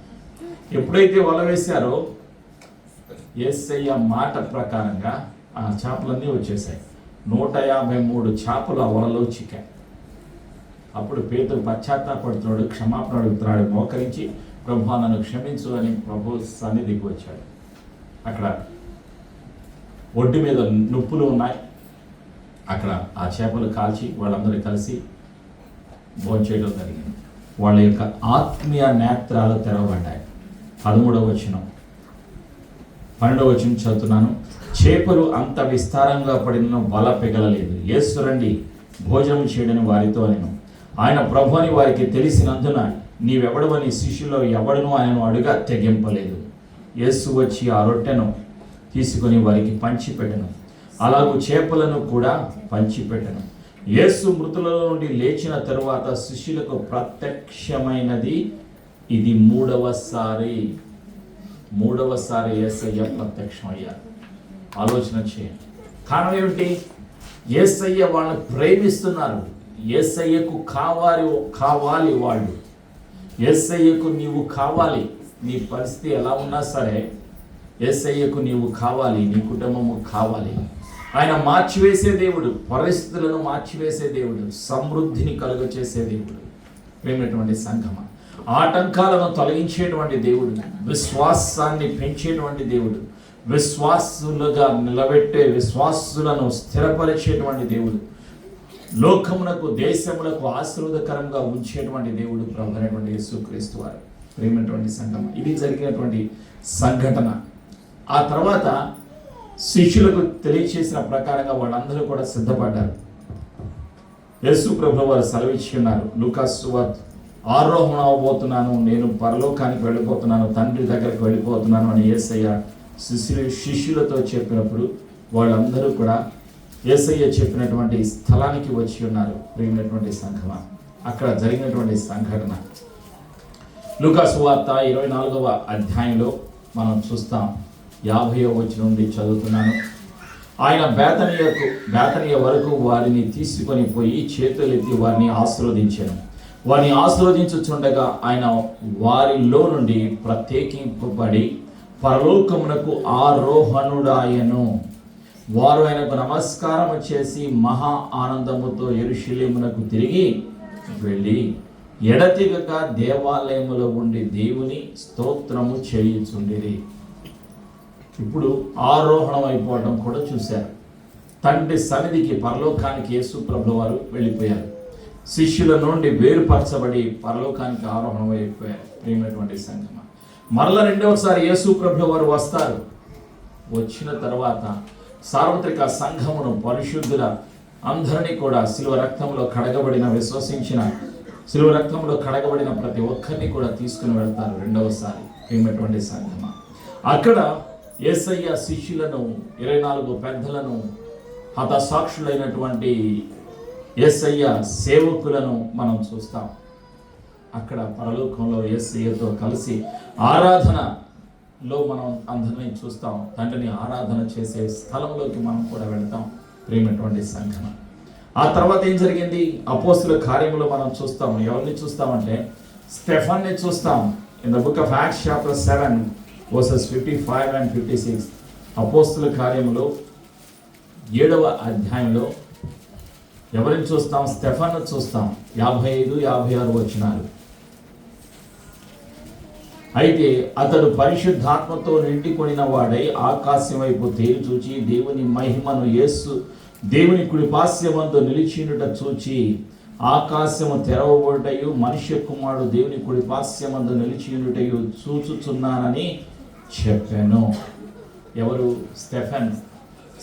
ఎప్పుడైతే వల వేశారో యేసయ్య మాట ప్రకారంగా ఆ చేపలన్నీ వచ్చేసాయి. 153 చేపలు ఆ వలలో చిక్కాయి. అప్పుడు పేతురు పశ్చాత్తాపడుతున్నాడు, క్షమాపణ అడుగుతున్నాడు. మోకరించి ప్రభు నన్ను క్షమించు అని ప్రభు సన్నిధికి వచ్చాడు. అక్కడ ఒడ్డు మీద నుప్పులు ఉన్నాయి. అక్కడ ఆ చేపలు కాల్చి వాళ్ళందరూ కలిసి భోంచేయడం జరిగింది. వాళ్ళ యొక్క ఆత్మీయ నేత్రాలు తెరవబడ్డాయి. 13వ వచనం 12వ వచనం చదువుతున్నాను. చేపలు అంత విస్తారంగా పడిన వల పిగలలేదు. యేసు రండి భోజనం చేయడని వారితో నేను. ఆయన ప్రభు అని వారికి తెలిసినందున నీవెవడవని శిష్యులో ఎవడను ఆయనను అడుగా తెగింపలేదు. యేసు వచ్చి ఆ రొట్టెను తీసుకొని వారికి పంచిపెట్టెను. అలాగూ చేపలను కూడా పంచిపెట్టెను. యేసు మృతులలో నుండి లేచిన తరువాత శిష్యులకు ప్రత్యక్షమైనది ఇది మూడవసారి యేసయ్య ప్రత్యక్షమయ్యారు. ఆలోచన చేయండి. కారణం ఏమిటి? యేసయ్య వాళ్ళని ప్రేమిస్తున్నారు. యేసయ్యకు కావాలి వాళ్ళు. యేసయ్యకు నీవు కావాలి. నీ పరిస్థితి ఎలా ఉన్నా సరే యేసయ్యకు నీవు కావాలి, నీ కుటుంబము కావాలి. ఆయన మార్చివేసే దేవుడు, పరిస్థితులను మార్చివేసే దేవుడు, సమృద్ధిని కలుగచేసే దేవుడు. ప్రేమైనటువంటి సంఘమ, ఆటంకాలను తొలగించేటువంటి దేవుడు, విశ్వాసాన్ని పెంచేటువంటి దేవుడు, విశ్వాసులుగా నిలబెట్టే, విశ్వాసులను స్థిరపరిచేటువంటి దేవుడు, లోకమునకు దేశములకు ఆశీర్వాదకరంగా ఉంచేటువంటి దేవుడు ప్రభు అయినటువంటి యేసుక్రీస్తు వారు. ప్రేమైనటువంటి సంఘమ, ఇది జరిగినటువంటి సంఘటన. ఆ తర్వాత శిష్యులకు తెలియచేసిన ప్రకారంగా వాళ్ళందరూ కూడా సిద్ధపడ్డారు. యేసు ప్రభు వారు సెలవిచ్చి ఉన్నారు. లూకాసు సువార్త, ఆరోహణ అవబోతున్నాను, నేను పరలోకానికి వెళ్ళిపోతున్నాను, తండ్రి దగ్గరికి వెళ్ళిపోతున్నాను అని యేసయ్య శిష్యులతో చెప్పినప్పుడు వాళ్ళందరూ కూడా యేసయ్య చెప్పినటువంటి స్థలానికి వచ్చి ఉన్నారు. ప్రియమైనటువంటి సంఘమ, అక్కడ జరిగినటువంటి సంఘటన లూకాసు వార్త 24వ అధ్యాయంలో మనం చూస్తాం. 50వ వచనం నుండి చదువుతున్నాను. ఆయన బేతనీయ వరకు వారిని తీసుకొని పోయి చేతులెత్తి వారిని ఆశీర్వదించాను. వారిని ఆశీర్వదించుచుండగా ఆయన వారిలో నుండి ప్రత్యేకింపబడి పరలోకమునకు ఆరోహణుడాయను. వారు ఆయనకు నమస్కారం చేసి మహా ఆనందముతో యెరూషలేమునకు తిరిగి వెళ్ళి ఎడతెగక దేవాలయములో ఉండి దేవుని స్తోత్రము చేయుచుండిరి. ఇప్పుడు ఆరోహణం అయిపోవడం కూడా చూశారు. తండ్రి సన్నిధికి పరలోకానికి యేసు ప్రభువు వారు వెళ్ళిపోయారు. శిష్యుల నుండి వేరుపరచబడి పరలోకానికి ఆరోహణం అయిపోయారు. ప్రియమైనటువంటి సంగమ, మరలా రెండవసారి యేసు ప్రభువు వారు వస్తారు. వచ్చిన తర్వాత సార్వత్రిక సంఘమును, పరిశుద్ధుల అందరినీ కూడా శిలువ రక్తంలో కడగబడిన శిలువ రక్తంలో కడగబడిన ప్రతి ఒక్కరిని కూడా తీసుకుని వెళ్తారు రెండవసారి. ప్రియమైనటువంటి సంఘమ, అక్కడ యేసయ్య శిష్యులను 24 పెద్దలను, హతసాక్షులైనటువంటి యేసయ్య సేవకులను మనం చూస్తాం. అక్కడ పరలోకంలో యేసయ్యతో కలిసి ఆరాధనలో మనం అందరినీ చూస్తాం. తండ్రిని ఆరాధన చేసే స్థలంలోకి మనం కూడా వెళ్తాం. ప్రియమైనటువంటి సంఘం, ఆ తర్వాత ఏం జరిగింది? అపోస్తుల కార్యములో మనం చూస్తాం. ఎవరిని చూస్తామంటే స్టెఫన్ని చూస్తాం. In the book of acts chapter 7 verses 55 and 56. అపోస్తుల కార్యములో 7వ అధ్యాయంలో ఎవరిని చూస్తాం? స్టెఫన్ను చూస్తాం. 55, 56 వచనాలు. అయితే అతడు పరిశుద్ధాత్మతో నిండుకొనిన వాడై ఆకాశం వైపు తేరి చూచి దేవుని మహిమను యేసు దేవుని కుడిపార్శ్వమందు నిలిచియుండుట చూచి ఆకాశము తెరవబడుటయు మనుష్య కుమారుడు దేవుని కుడిపార్శ్వమందు నిలిచియుండుటయు చూచుచున్నానని చెప్పాను. ఎవరు?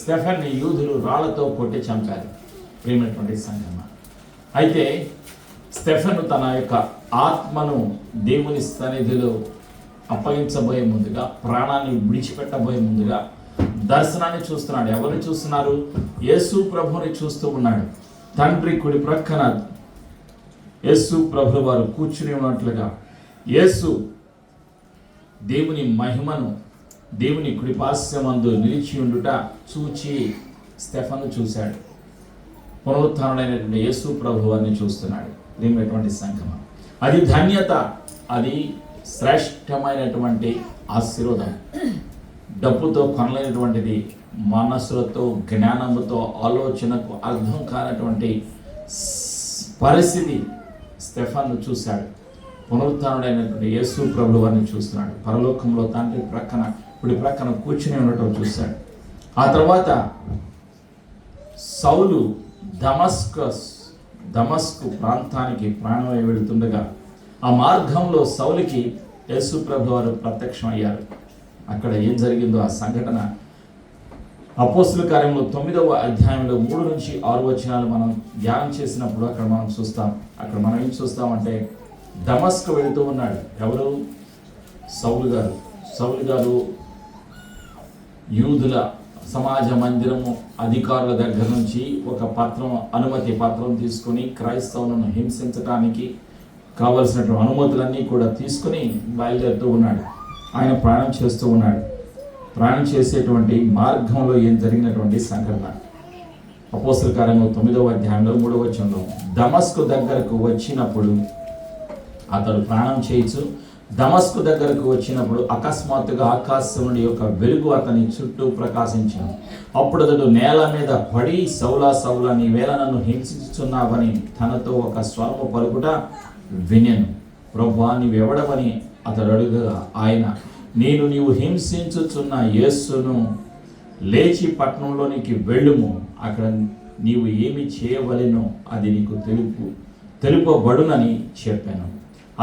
స్టెఫన్ని యూదులు రాళ్లతో కొట్టి చంపారు. ప్రియమైనటువంటి సంఘమా, అయితే స్టెఫను తన యొక్క ఆత్మను దేవుని సన్నిధిలో అప్పగించబోయే ముందుగా, ప్రాణాన్ని విడిచిపెట్టబోయే ముందుగా దర్శనాన్ని చూస్తున్నాడు. ఎవరిని చూస్తున్నారు? యేసు ప్రభుని చూస్తూ ఉన్నాడు. తండ్రి కుడి ప్రక్కన యేసు ప్రభు వారు కూర్చుని ఉన్నట్లుగా యేసు దేవుని మహిమను దేవుని కుడిపార్శ్వమందు నిలిచి ఉండుట చూచి స్టెఫను చూశాడు. పునరుత్థానుడైనటువంటి యేసు ప్రభు వారిని చూస్తున్నాడు. ప్రియమైనటువంటి సంఘమా, అది ధన్యత, అది శ్రేష్టమైనటువంటి ఆశీర్వాదం. డబ్బుతో కొనలేనటువంటిది, మనసులతో, జ్ఞానముతో, ఆలోచనకు అర్థం కానటువంటి పరిస్థితి స్టెఫన్ను చూశాడు. పునరుత్థానుడైనటువంటి యేసు ప్రభువు వారిని చూస్తున్నాడు. పరలోకంలో తండ్రి ప్రక్కన కుడి ప్రక్కన కూర్చుని ఉండటం చూశాడు. ఆ తర్వాత సౌలు దమస్కు ప్రాంతానికి ప్రాణమై వెళుతుండగా ఆ మార్గంలో సౌలుకి యేసు ప్రభు వారు ప్రత్యక్షం అయ్యారు. అక్కడ ఏం జరిగిందో ఆ సంఘటన అపోస్తుల కార్యంలో 9వ అధ్యాయంలో 3 నుంచి 6 వచనాలు మనం ధ్యానం చేసినప్పుడు అక్కడ మనం చూస్తాం. అక్కడ మనం ఏం చూస్తామంటే దమస్కు వెళుతూ ఉన్నాడు. ఎవరు? సౌలు గారు యూదుల సమాజ మందిరము అధికారుల దగ్గర నుంచి ఒక అనుమతి పత్రం తీసుకొని క్రైస్తవులను హింసించడానికి కావలసినటువంటి అనుమతులన్నీ కూడా తీసుకుని బయలుదేరుతూ ఉన్నాడు. ఆయన ప్రయాణం చేస్తూ ఉన్నాడు. ప్రయాణం చేసేటువంటి మార్గంలో ఏం జరిగినటువంటి సంఘటన అపోస్తుల కార్యంలో 9వ అధ్యాయంలో 3వ వచనంలో, దమస్కు దగ్గరకు వచ్చినప్పుడు అతడు ప్రయాణం చేయొచ్చు. దమస్కు దగ్గరకు వచ్చినప్పుడు అకస్మాత్తుగా ఆకాశం నుండి యొక్క వెలుగు అతని చుట్టూ ప్రకాశించాను. అప్పుడు అతడు నేల మీద పడి, సౌలా సౌలా, నీవేళ నన్ను హింసించుచున్నావని తనతో ఒక స్వరము పలుకుట వినెను. ప్రభువా, నీవెవడవని అతడు అడుగగా ఆయన, నీవు హింసించుచున్న యేసును, లేచి పట్టణంలోనికి వెళ్ళుము, అక్కడ నీవు ఏమి చేయవలెనో అది నీకు తెలుపబడునని చెప్పాను.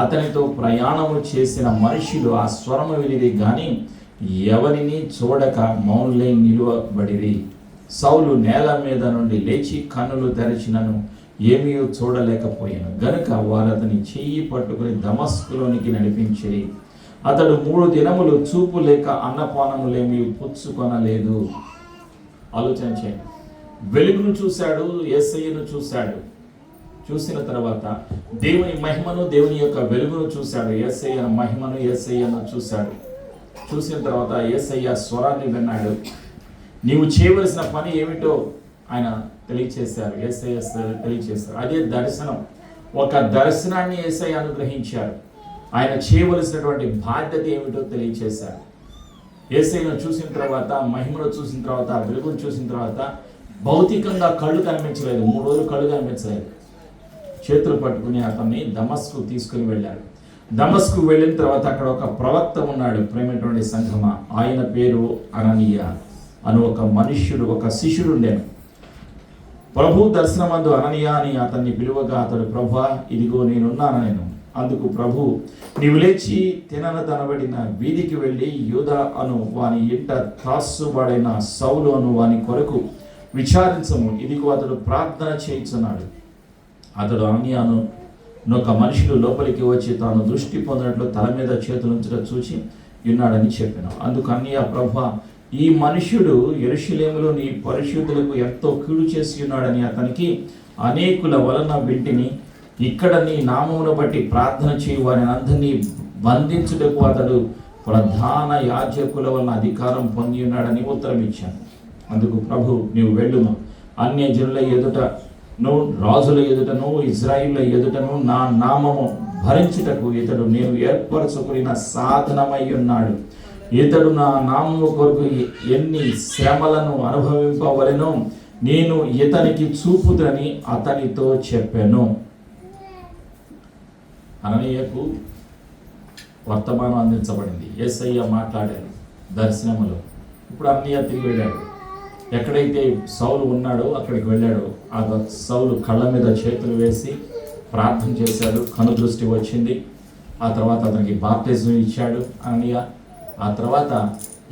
అతనితో ప్రయాణము చేసిన మనుషులు ఆ స్వరము వినిరి గాని ఎవరిని చూడక మౌనులై నిలువబడిరి. సౌలు నేల మీద నుండి లేచి కన్నులు తెరచినను ఏమీ చూడలేకపోయాను గనుక వారు అతని చెయ్యి పట్టుకుని దమస్కులోనికి నడిపించిరి. అతడు 3 దినములు చూపు లేక అన్నపానములేమీ పుచ్చుకొనలేదు. ఆలోచన చేయండి. వెలుగును చూశాడు, యేసయ్యను చూశాడు. చూసిన తర్వాత దేవుని మహిమను, దేవుని యొక్క వెలుగును చూశాడు. యేసయ్య మహిమను, యేసయ్యను చూశాడు. చూసిన తర్వాత యేసయ్య స్వరాన్ని విన్నాడు. నీవు చేయవలసిన పని ఏమిటో ఆయన తెలియచేశారు. యేసయ్య తెలియచేశారు. అదే దర్శనం. ఒక దర్శనాన్ని యేసయ్య అనుగ్రహించారు. ఆయన చేయవలసినటువంటి బాధ్యత ఏమిటో తెలియచేశారు. యేసయ్యను చూసిన తర్వాత, మహిమను చూసిన తర్వాత, వెలుగును చూసిన తర్వాత భౌతికంగా కళ్ళు కనిపించలేదు. 3 రోజులు కళ్ళు కనిపించలేదు. చేతులు పట్టుకుని అతన్ని దమస్కు తీసుకుని వెళ్ళారు. దమస్కు వెళ్ళిన తర్వాత అక్కడ ఒక ప్రవక్త ఉన్నాడు. ప్రేమైనటువంటి సంఘమా, ఆయన పేరు అననీయ అని ఒక మనుష్యుడు, ఒక శిష్యుడు ఉండేను. ప్రభు దర్శనమందు అననీయ అని అతన్ని పిలువగా అతడు, ప్రభువా, ఇదిగో నేనున్నాను నేను. అందుకు ప్రభు, నీవు లేచి తిననదనబడిన వీధికి వెళ్ళి యూదా అను వాని ఇంట త్రాసుబడిన సౌలు అను వాని కొరకు విచారించము. ఇదిగో అతడు ప్రార్థన చేయించున్నాడు. అతడు అననీయను ఒక మనుషుడు లోపలికి వచ్చి తాను దృష్టి పొందినట్లు తల మీద చేతులుంచడం చూసి ఉన్నాడని చెప్పాను. అందుకు అననీయ, ప్రభువా, ఈ మనుష్యుడు యెరూషలేములో నీ పరిశుద్ధులకు ఎంతో కీడు చేసి ఉన్నాడని అతనికి అనేకుల వలన వింటిని. ఇక్కడ నీ నామమును బట్టి ప్రార్థన చేయు వారిని అందరినీ బంధించుటకు అతడు ప్రధాన యాజకుల వలన అధికారం పొంది ఉన్నాడని ఉత్తరం ఇచ్చాను. అందుకు ప్రభు, నీవు వెళ్ళుము, అన్య జనుల ఎదుటను, రాజుల ఎదుటను, ఇజ్రాయిల్ల ఎదుటను నా నామము భరించుటకు ఇతడు నేను ఏర్పరచుకున్న సాధనమై ఉన్నాడు. ఇతడు నా నామము కొరకు ఎన్ని శ్రమలను అనుభవింపవలెనో నేను ఇతనికి చూపుదని అతనితో చెప్పాను. అననీయకు వర్తమానం అందించబడింది. యేసయ్య మాట్లాడారు దర్శనములో. ఇప్పుడు అననీయ తిరిగి వెళ్ళాడు. ఎక్కడైతే సౌలు ఉన్నాడో అక్కడికి వెళ్ళాడు. ఆ సౌలు కళ్ళ మీద చేతులు వేసి ప్రార్థన చేశాడు. కనుదృష్టి వచ్చింది. ఆ తర్వాత అతనికి బాప్తిజం ఇచ్చాడు అననీయ. ఆ తర్వాత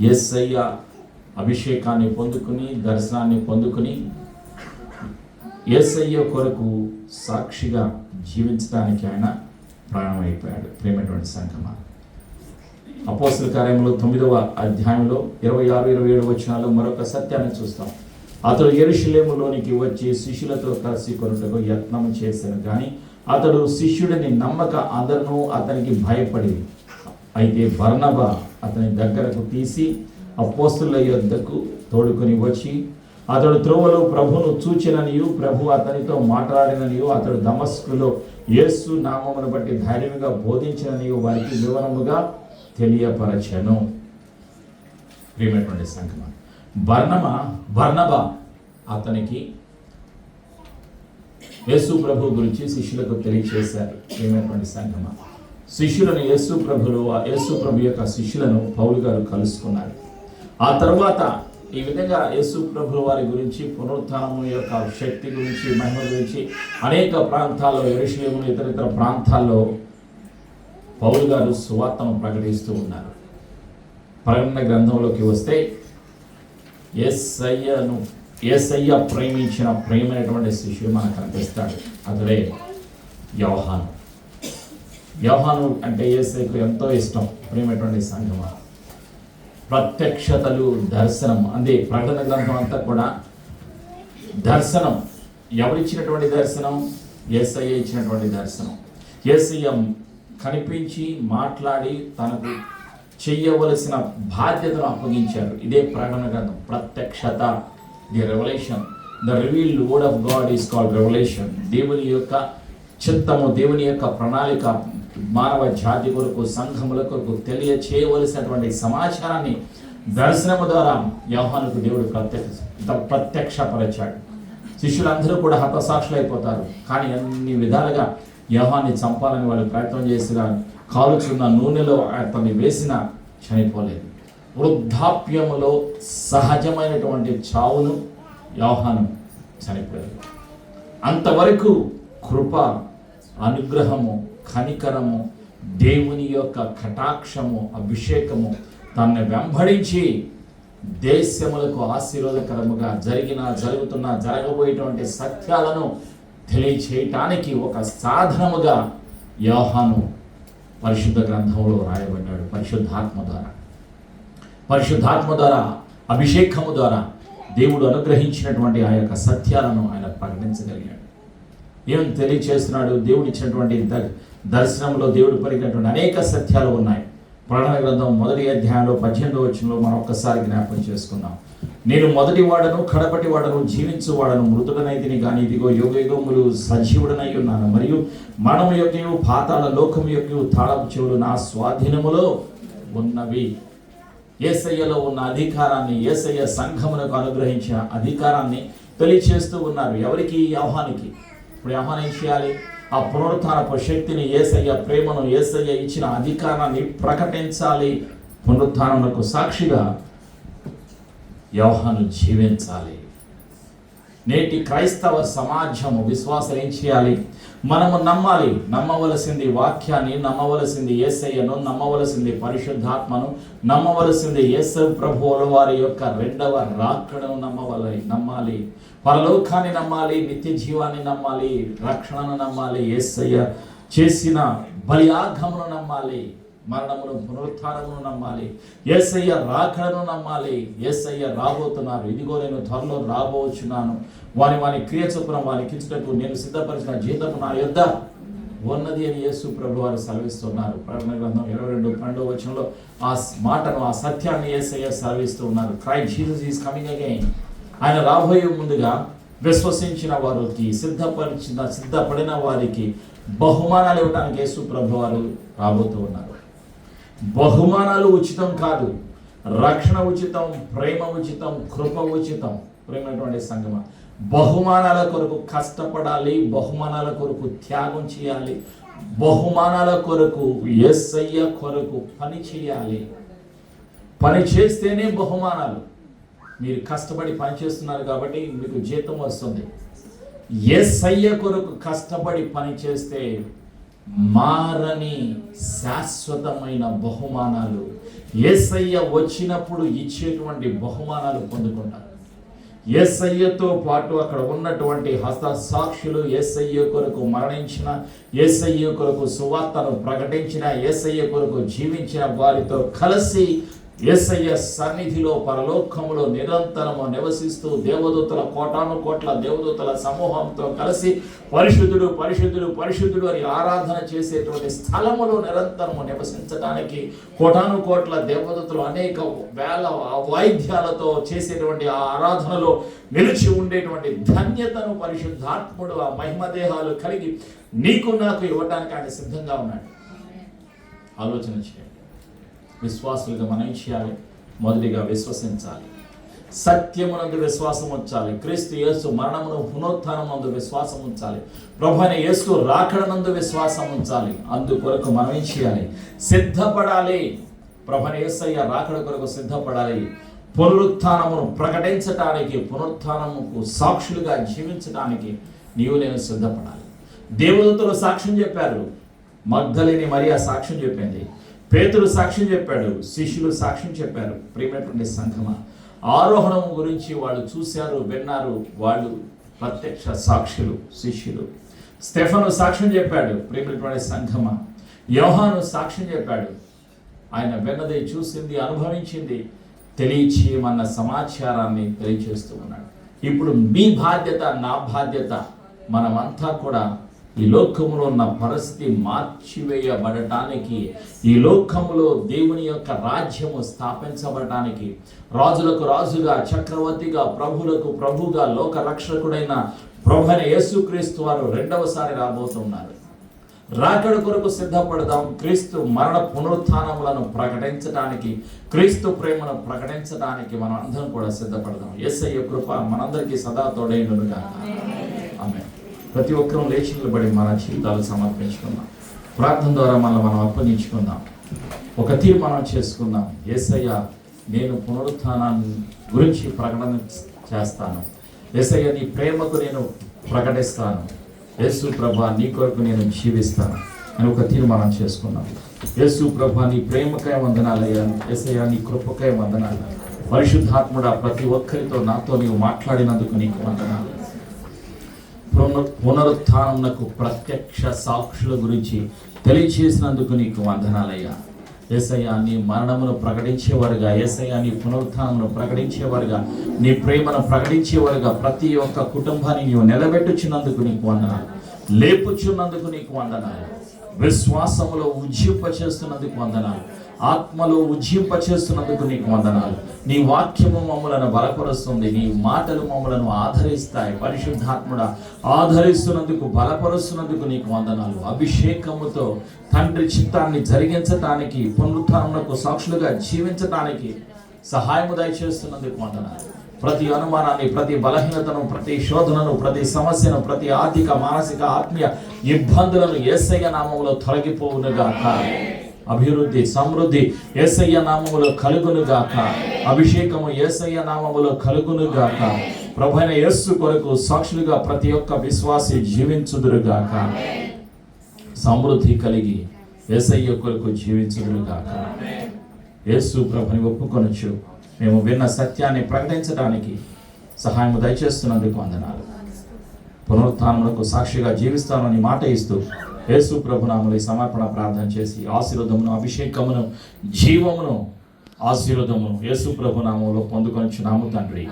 యేసయ్య అభిషేకాన్ని పొందుకుని, దర్శనాన్ని పొందుకుని యేసయ్య కొరకు సాక్షిగా జీవించడానికి ఆయన ప్రాణమైపోయాడు. ప్రేమైనటువంటి సంఘమా, అపోస్తల కార్యములు 9వ అధ్యాయంలో 26-27 వచనాల్లో మరొక సత్యాన్ని చూస్తాం. అతడు యెరూషలేములోనికి వచ్చి శిష్యులతో కలిసి కొనుటకు యత్నం చేశాను, కానీ అతడు శిష్యుడిని నమ్మక అందరూ అతనికి భయపడి. అయితే బర్నబా అతని దగ్గరకు తీసి అపోస్తలుల యొద్దకు తోడుకొని వచ్చి, అతడు త్రోవలో ప్రభును చూచిననియు ప్రభు అతనితో మాట్లాడిననియు అతడు దమస్కులో యేసు నామమును బట్టి ధైర్యంగా బోధించిననియు వారికి వివరముగా తెలియపరచెను. ప్రియమైనటువంటి సంఘమా, బర్నబా అతనికి యేసు ప్రభు గురించి శిష్యులకు తెలియచేశారు. ప్రియమైనటువంటి సంఘమా, శిష్యులను యేసు ప్రభు యొక్క శిష్యులను పౌలు గారు కలుసుకున్నారు. ఆ తర్వాత ఈ విధంగా యేసు ప్రభు వారి గురించి, పునరుత్థానం యొక్క శక్తి గురించి, మహిమ గురించి అనేక ప్రాంతాల్లో, యెరూషలేము ఇతర ప్రాంతాల్లో పౌలు గారు సువార్తను ప్రకటిస్తూ ఉన్నారు. ప్రకటన గ్రంథంలోకి వస్తే యేసయ్య ప్రేమించిన ప్రేమైనటువంటి శిష్యుడు మనకు కనిపిస్తాడు. అతడే యోహాను. యోహాను అంటే యేసయ్యకు ఎంతో ఇష్టం. ప్రేమైనటువంటి సంఘమా, ప్రత్యక్షతలు, దర్శనం అందే ప్రకటన గ్రంథం అంతా కూడా దర్శనం. ఎవరిచ్చినటువంటి దర్శనం? యేసయ్య ఇచ్చినటువంటి దర్శనం. యేసయ్య కనిపించి మాట్లాడి తనకు చెయ్యవలసిన బాధ్యతను అప్పగించారు. ఇదే ప్రకటన గ్రంథం. ప్రత్యక్షత, the revolution, the revealed word of God is called revolution. దేవుని యొక్క చిత్తము, దేవుని యొక్క ప్రణాళిక మానవ జాతి కొరకు, సంఘముల కొరకు తెలియచేయవలసినటువంటి సమాచారాన్ని దర్శనము ద్వారా యోహానుకు దేవుడు ప్రత్యక్షపరిచాడు. శిష్యులందరూ కూడా హతసాక్షులైపోతారు. కానీ అన్ని విధాలుగా యోహాన్ని చంపాలని వాళ్ళు ప్రయత్నం చేసిన, కాలుచున్న నూనెలో అతన్ని వేసిన చనిపోలేదు. వృద్ధాప్యములో సహజమైనటువంటి చావును యోహాను చనిపోయాడు. అంతవరకు కృప, అనుగ్రహము, కనికరము, దేవుని యొక్క కటాక్షము, అభిషేకము తనని వెంబడించి దేశములకు ఆశీర్వాదకరముగా జరుగుతున్న, జరగబోయేటువంటి సత్యాలను తెలియచేయటానికి ఒక సాధనముగా యోహాను పరిశుద్ధ గ్రంథంలో రాయబడ్డాడు. పరిశుద్ధాత్మ ద్వారా అభిషేకము ద్వారా దేవుడు అనుగ్రహించినటువంటి ఆ యొక్క సత్యాలను ఆయన ప్రకటించగలిగాడు. ఏం తెలియచేస్తున్నాడు? దేవుడు ఇచ్చినటువంటి దర్శనంలో దేవుడు పలికినటువంటి అనేక సత్యాలు ఉన్నాయి. ప్రకటన గ్రంథం 1వ అధ్యాయంలో 18వ వచనంలో మనం ఒక్కసారి జ్ఞాపకం చేసుకుందాం. నేను మొదటి వాడను కడపటి వాడను జీవించువాడను, మృతుడనైతిని కానీ ఇదిగో యుగయుగములు సజీవుడనై ఉన్నాను, మరియు మరణము యొక్కయు పాతాళ లోకము యొక్కయు తాళపు చెవులు నా స్వాధీనములో ఉన్నవి. యేసయ్యలో ఉన్న అధికారాన్ని, యేసయ్య సంఘమునకు అనుగ్రహించిన అధికారాన్ని తెలియచేస్తూ ఉన్నారు. ఎవరికి? యోహానుకి. ఇప్పుడు యోహాను ఏం చేయాలి? ఆ పునరుత్థానపు శక్తిని, యేసయ్య ప్రేమను, యేసయ్య ఇచ్చిన అధికారాన్ని ప్రకటించాలి. పునరుత్థానమునకు సాక్షిగా యోహాను జీవించాలి. నేటి క్రైస్తవ సమాజము విశ్వాసం ఏం చేయాలి? మనము నమ్మాలి. నమ్మవలసింది వాక్యాన్ని, నమ్మవలసింది యేసయ్యను, నమ్మవలసింది పరిశుద్ధాత్మను, నమ్మవలసింది యేసు ప్రభువుల వారి యొక్క రెండవ రాకడను నమ్మాలి. పరలోకాన్ని నమ్మాలి, నిత్య జీవాన్ని నమ్మాలి, రక్షణను నమ్మాలి, యేసయ్య చేసిన బలియాగమును నమ్మాలి, మరణమును పునరుత్థానమును నమ్మాలి, యేసయ్య రాకడను నమ్మాలి. యేసయ్య రాబోతున్నారు, ఇదిగో నేను త్వరలో రాబోచున్నాను, వాని క్రియ చొప్పున వానికి ఇచ్చుటకు నేను సిద్ధపరిచిన జీతము నా యొద్ద ఉన్నది అని యేసు ప్రభు వారు సెలవిస్తున్నారు. ప్రకటన గ్రంథం 22:12 ఆ మాటను, ఆ సత్యాన్ని యేసయ్య సెలవిస్తూ ఉన్నారు. Christ Jesus is coming again. ఆయన రాబోయే ముందుగా విశ్వసించిన వారికి, సిద్ధపడిన వారికి బహుమానాలు ఇవ్వడానికి యేసు ప్రభు వారు రాబోతూ ఉన్నారు. బహుమానాలు ఉచితం కాదు, రక్షణ ఉచితం, ప్రేమ ఉచితం, కృప ఉచితం. ప్రేమైనటువంటి సంగమ, బహుమానాల కొరకు కష్టపడాలి, బహుమానాల కొరకు త్యాగం చేయాలి, బహుమానాల కొరకు యేసయ్య కొరకు పని చేయాలి. పని చేస్తేనే బహుమానాలు. మీరు కష్టపడి పని చేస్తున్నారు కాబట్టి మీకు జీతం వస్తుంది. యేసయ్య కొరకు కష్టపడి పని చేస్తే మారని శాశ్వతమైన బహుమానాలు, యేసయ్య వచ్చినప్పుడు ఇచ్చేటువంటి బహుమానాలు పొందుకుంటారు. యేసయ్యతో పాటు అక్కడ ఉన్నటువంటి హస్త సాక్షులు, యేసయ్య కొరకు మరణించిన, యేసయ్య కొరకు సువార్తను ప్రకటించిన, యేసయ్య కొరకు జీవించిన వారితో కలిసి యేసయ్య సన్నిధిలో పరలోకములో నిరంతరము నివసిస్తూ దేవదూతల కోటాను కోట్ల దేవదూతల సమూహంతో కలిసి పరిశుద్ధుడు పరిశుద్ధుడు పరిశుద్ధుడు అని ఆరాధన చేసేటువంటి స్థలములో నిరంతరము నివసించడానికి కోటాను కోట్ల దేవదూతలు అనేక వేల వాయిద్యాలతో చేసేటువంటి ఆ ఆరాధనలో నిలిచి ఉండేటువంటి ధన్యతను పరిశుద్ధాత్ముడు ఆ మహిమదేహాలు కలిగి నీకు నాకు ఇవ్వడానికి ఆయన సిద్ధంగా ఉన్నాడు. ఆలోచన చేయండి. విశ్వాసులుగా మనం ఏం చేయాలి? మొదటిగా విశ్వసించాలి, సత్యమునందు విశ్వాసం ఉంచాలి, క్రీస్తు యేసు మరణమును పునరుత్థానమునందు విశ్వాసం ఉంచాలి, ప్రభువైన యేసు రాకడనందు విశ్వాసం ఉంచాలి. అందుకొరకు మనం ఏం చేయాలి? సిద్ధపడాలి. ప్రభువైన యేసయ్య రాకడ కొరకు సిద్ధపడాలి. పునరుత్థానమును ప్రకటించడానికి, పునరుత్థానముకు సాక్షులుగా జీవించడానికి నీవు నేను సిద్ధపడాలి. దేవదూతలు సాక్ష్యం చెప్పారు, మగ్దలేని మరియా సాక్ష్యం చెప్పింది, పేతురు సాక్ష్యం చెప్పాడు, శిష్యులు సాక్ష్యం చెప్పారు. ప్రియమైనటువంటి సంఘమా, ఆరోహణం గురించి వాళ్ళు చూశారు, విన్నారు, వాళ్ళు ప్రత్యక్ష సాక్షులు, శిష్యులు. స్టెఫను సాక్ష్యం చెప్పాడు. ప్రియమైనటువంటి సంఘమా, యోహాను సాక్ష్యం చెప్పాడు. ఆయన విన్నది, చూసింది, అనుభవించింది, తెలియచేయమన్న సమాచారాన్ని తెలియచేస్తూ ఉన్నాడు. ఇప్పుడు మీ బాధ్యత, నా బాధ్యత, మనమంతా కూడా ఈ లోకములో ఉన్న పరిస్థితి మార్చివేయబడటానికి, ఈ లోకములో దేవుని యొక్క రాజ్యము స్థాపించబడటానికి, రాజులకు రాజుగా, చక్రవర్తిగా, ప్రభులకు ప్రభుగా, లోక రక్షకుడైన ప్రభువైన యేసుక్రీస్తు వారు రెండవసారి రాబోతున్నారు. రాకడ కొరకు సిద్ధపడదాం. క్రీస్తు మరణ పునరుత్థానములను ప్రకటించడానికి, క్రీస్తు ప్రేమను ప్రకటించడానికి మనం అందరం కూడా సిద్ధపడదాం. యేసయ్య కృప మనందరికీ సదా తోడైనదిగా. ఆమేన్. ప్రతి ఒక్కరూ లేచి నిలబడి మన జీవితాలు సమర్పించుకుందాం. ప్రార్థన ద్వారా మనం అప్పగించుకుందాం. ఒక తీర్మానం చేసుకుందాం. యేసయ్య, నేను పునరుత్థానాన్ని గురించి ప్రకటన చేస్తాను. యేసయ్య, నీ ప్రేమకు నేను ప్రకటిస్తాను. యేసు ప్రభా, నీ కొరకు నేను జీవిస్తాను అని ఒక తీర్మానం చేసుకున్నాం. యేసు ప్రభా, నీ ప్రేమకై వందనాలయ్యా. యేసయ్య, నీ కృపకై వందనాలు. పరిశుద్ధాత్ముడా, ప్రతి ఒక్కరితో నాతో నీవు మాట్లాడినందుకు నీకు వందనాలు. పునరుత్థానమునకు ప్రత్యక్ష సాక్షుల గురించి తెలియచేసినందుకు నీకు వందనాలయ్యా. యేసయ్య, నీ మరణమును ప్రకటించేవారుగా, యేసయ్య నీ పునరుత్థానమును ప్రకటించేవారుగా, నీ ప్రేమను ప్రకటించేవారుగా ప్రతి ఒక్క కుటుంబాన్ని నీవు నిలబెట్టుచున్నందుకు నీకు వందనాలు. లేపుచున్నందుకు నీకు వందనాలు. విశ్వాసములో ఉజ్జింప చేస్తున్నందుకు వందనాలు. ఆత్మలో ఉజ్జింపచేస్తున్నందుకు నీకు వందనాలు. నీ వాక్యము మమ్మలను బలపరుస్తుంది, నీ మాటలు మమ్మలను ఆదరిస్తాయి. పరిశుద్ధాత్ముడా, ఆదరిస్తున్నందుకు, బలపరుస్తున్నందుకు నీకు వందనాలు. అభిషేకముతో తండ్రి చిత్తాన్ని జరిగించటానికి, పునరుత్థానమునకు సాక్షులుగా జీవించటానికి సహాయము దయచేస్తున్నందుకు వందనాలు. ప్రతి అనుమానాన్ని, ప్రతి బలహీనతను, ప్రతి శోధనను, ప్రతి సమస్యను, ప్రతి ఆర్థిక, మానసిక, ఆత్మీయ ఇబ్బందులను యేసయ్య నామములో తొలగిపోవునుగాక. అభివృద్ధి, సమృద్ధి యేసయ్య నామములో కలుగునుగాక. అభిషేకము యేసయ్య నామములో కలుగునుగాక. ప్రభువైన యేసు కొరకు సాక్షులుగా ప్రతి ఒక్క విశ్వాసి జీవించుదురుగాక. సమృద్ధి కలిగి యేసయ్య కొరకు జీవించుదురుగాక. యేసు ప్రభుని ఒప్పుకొనొచ్చు మేము విన్న సత్యాన్ని ప్రకటించడానికి సహాయం దయచేస్తున్నందుకు వందనాలు. పునరుత్థానములకు సాక్షిగా జీవిస్తానని మాట ఇస్తూ యేసు ప్రభునామములో ఈ సమర్పణ ప్రార్థన చేసి ఆశీర్వాదమును, అభిషేకమును, జీవమును, ఆశీర్వాదమును యేసు ప్రభునామములో పొందుకొనుచున్నాము తండ్రి.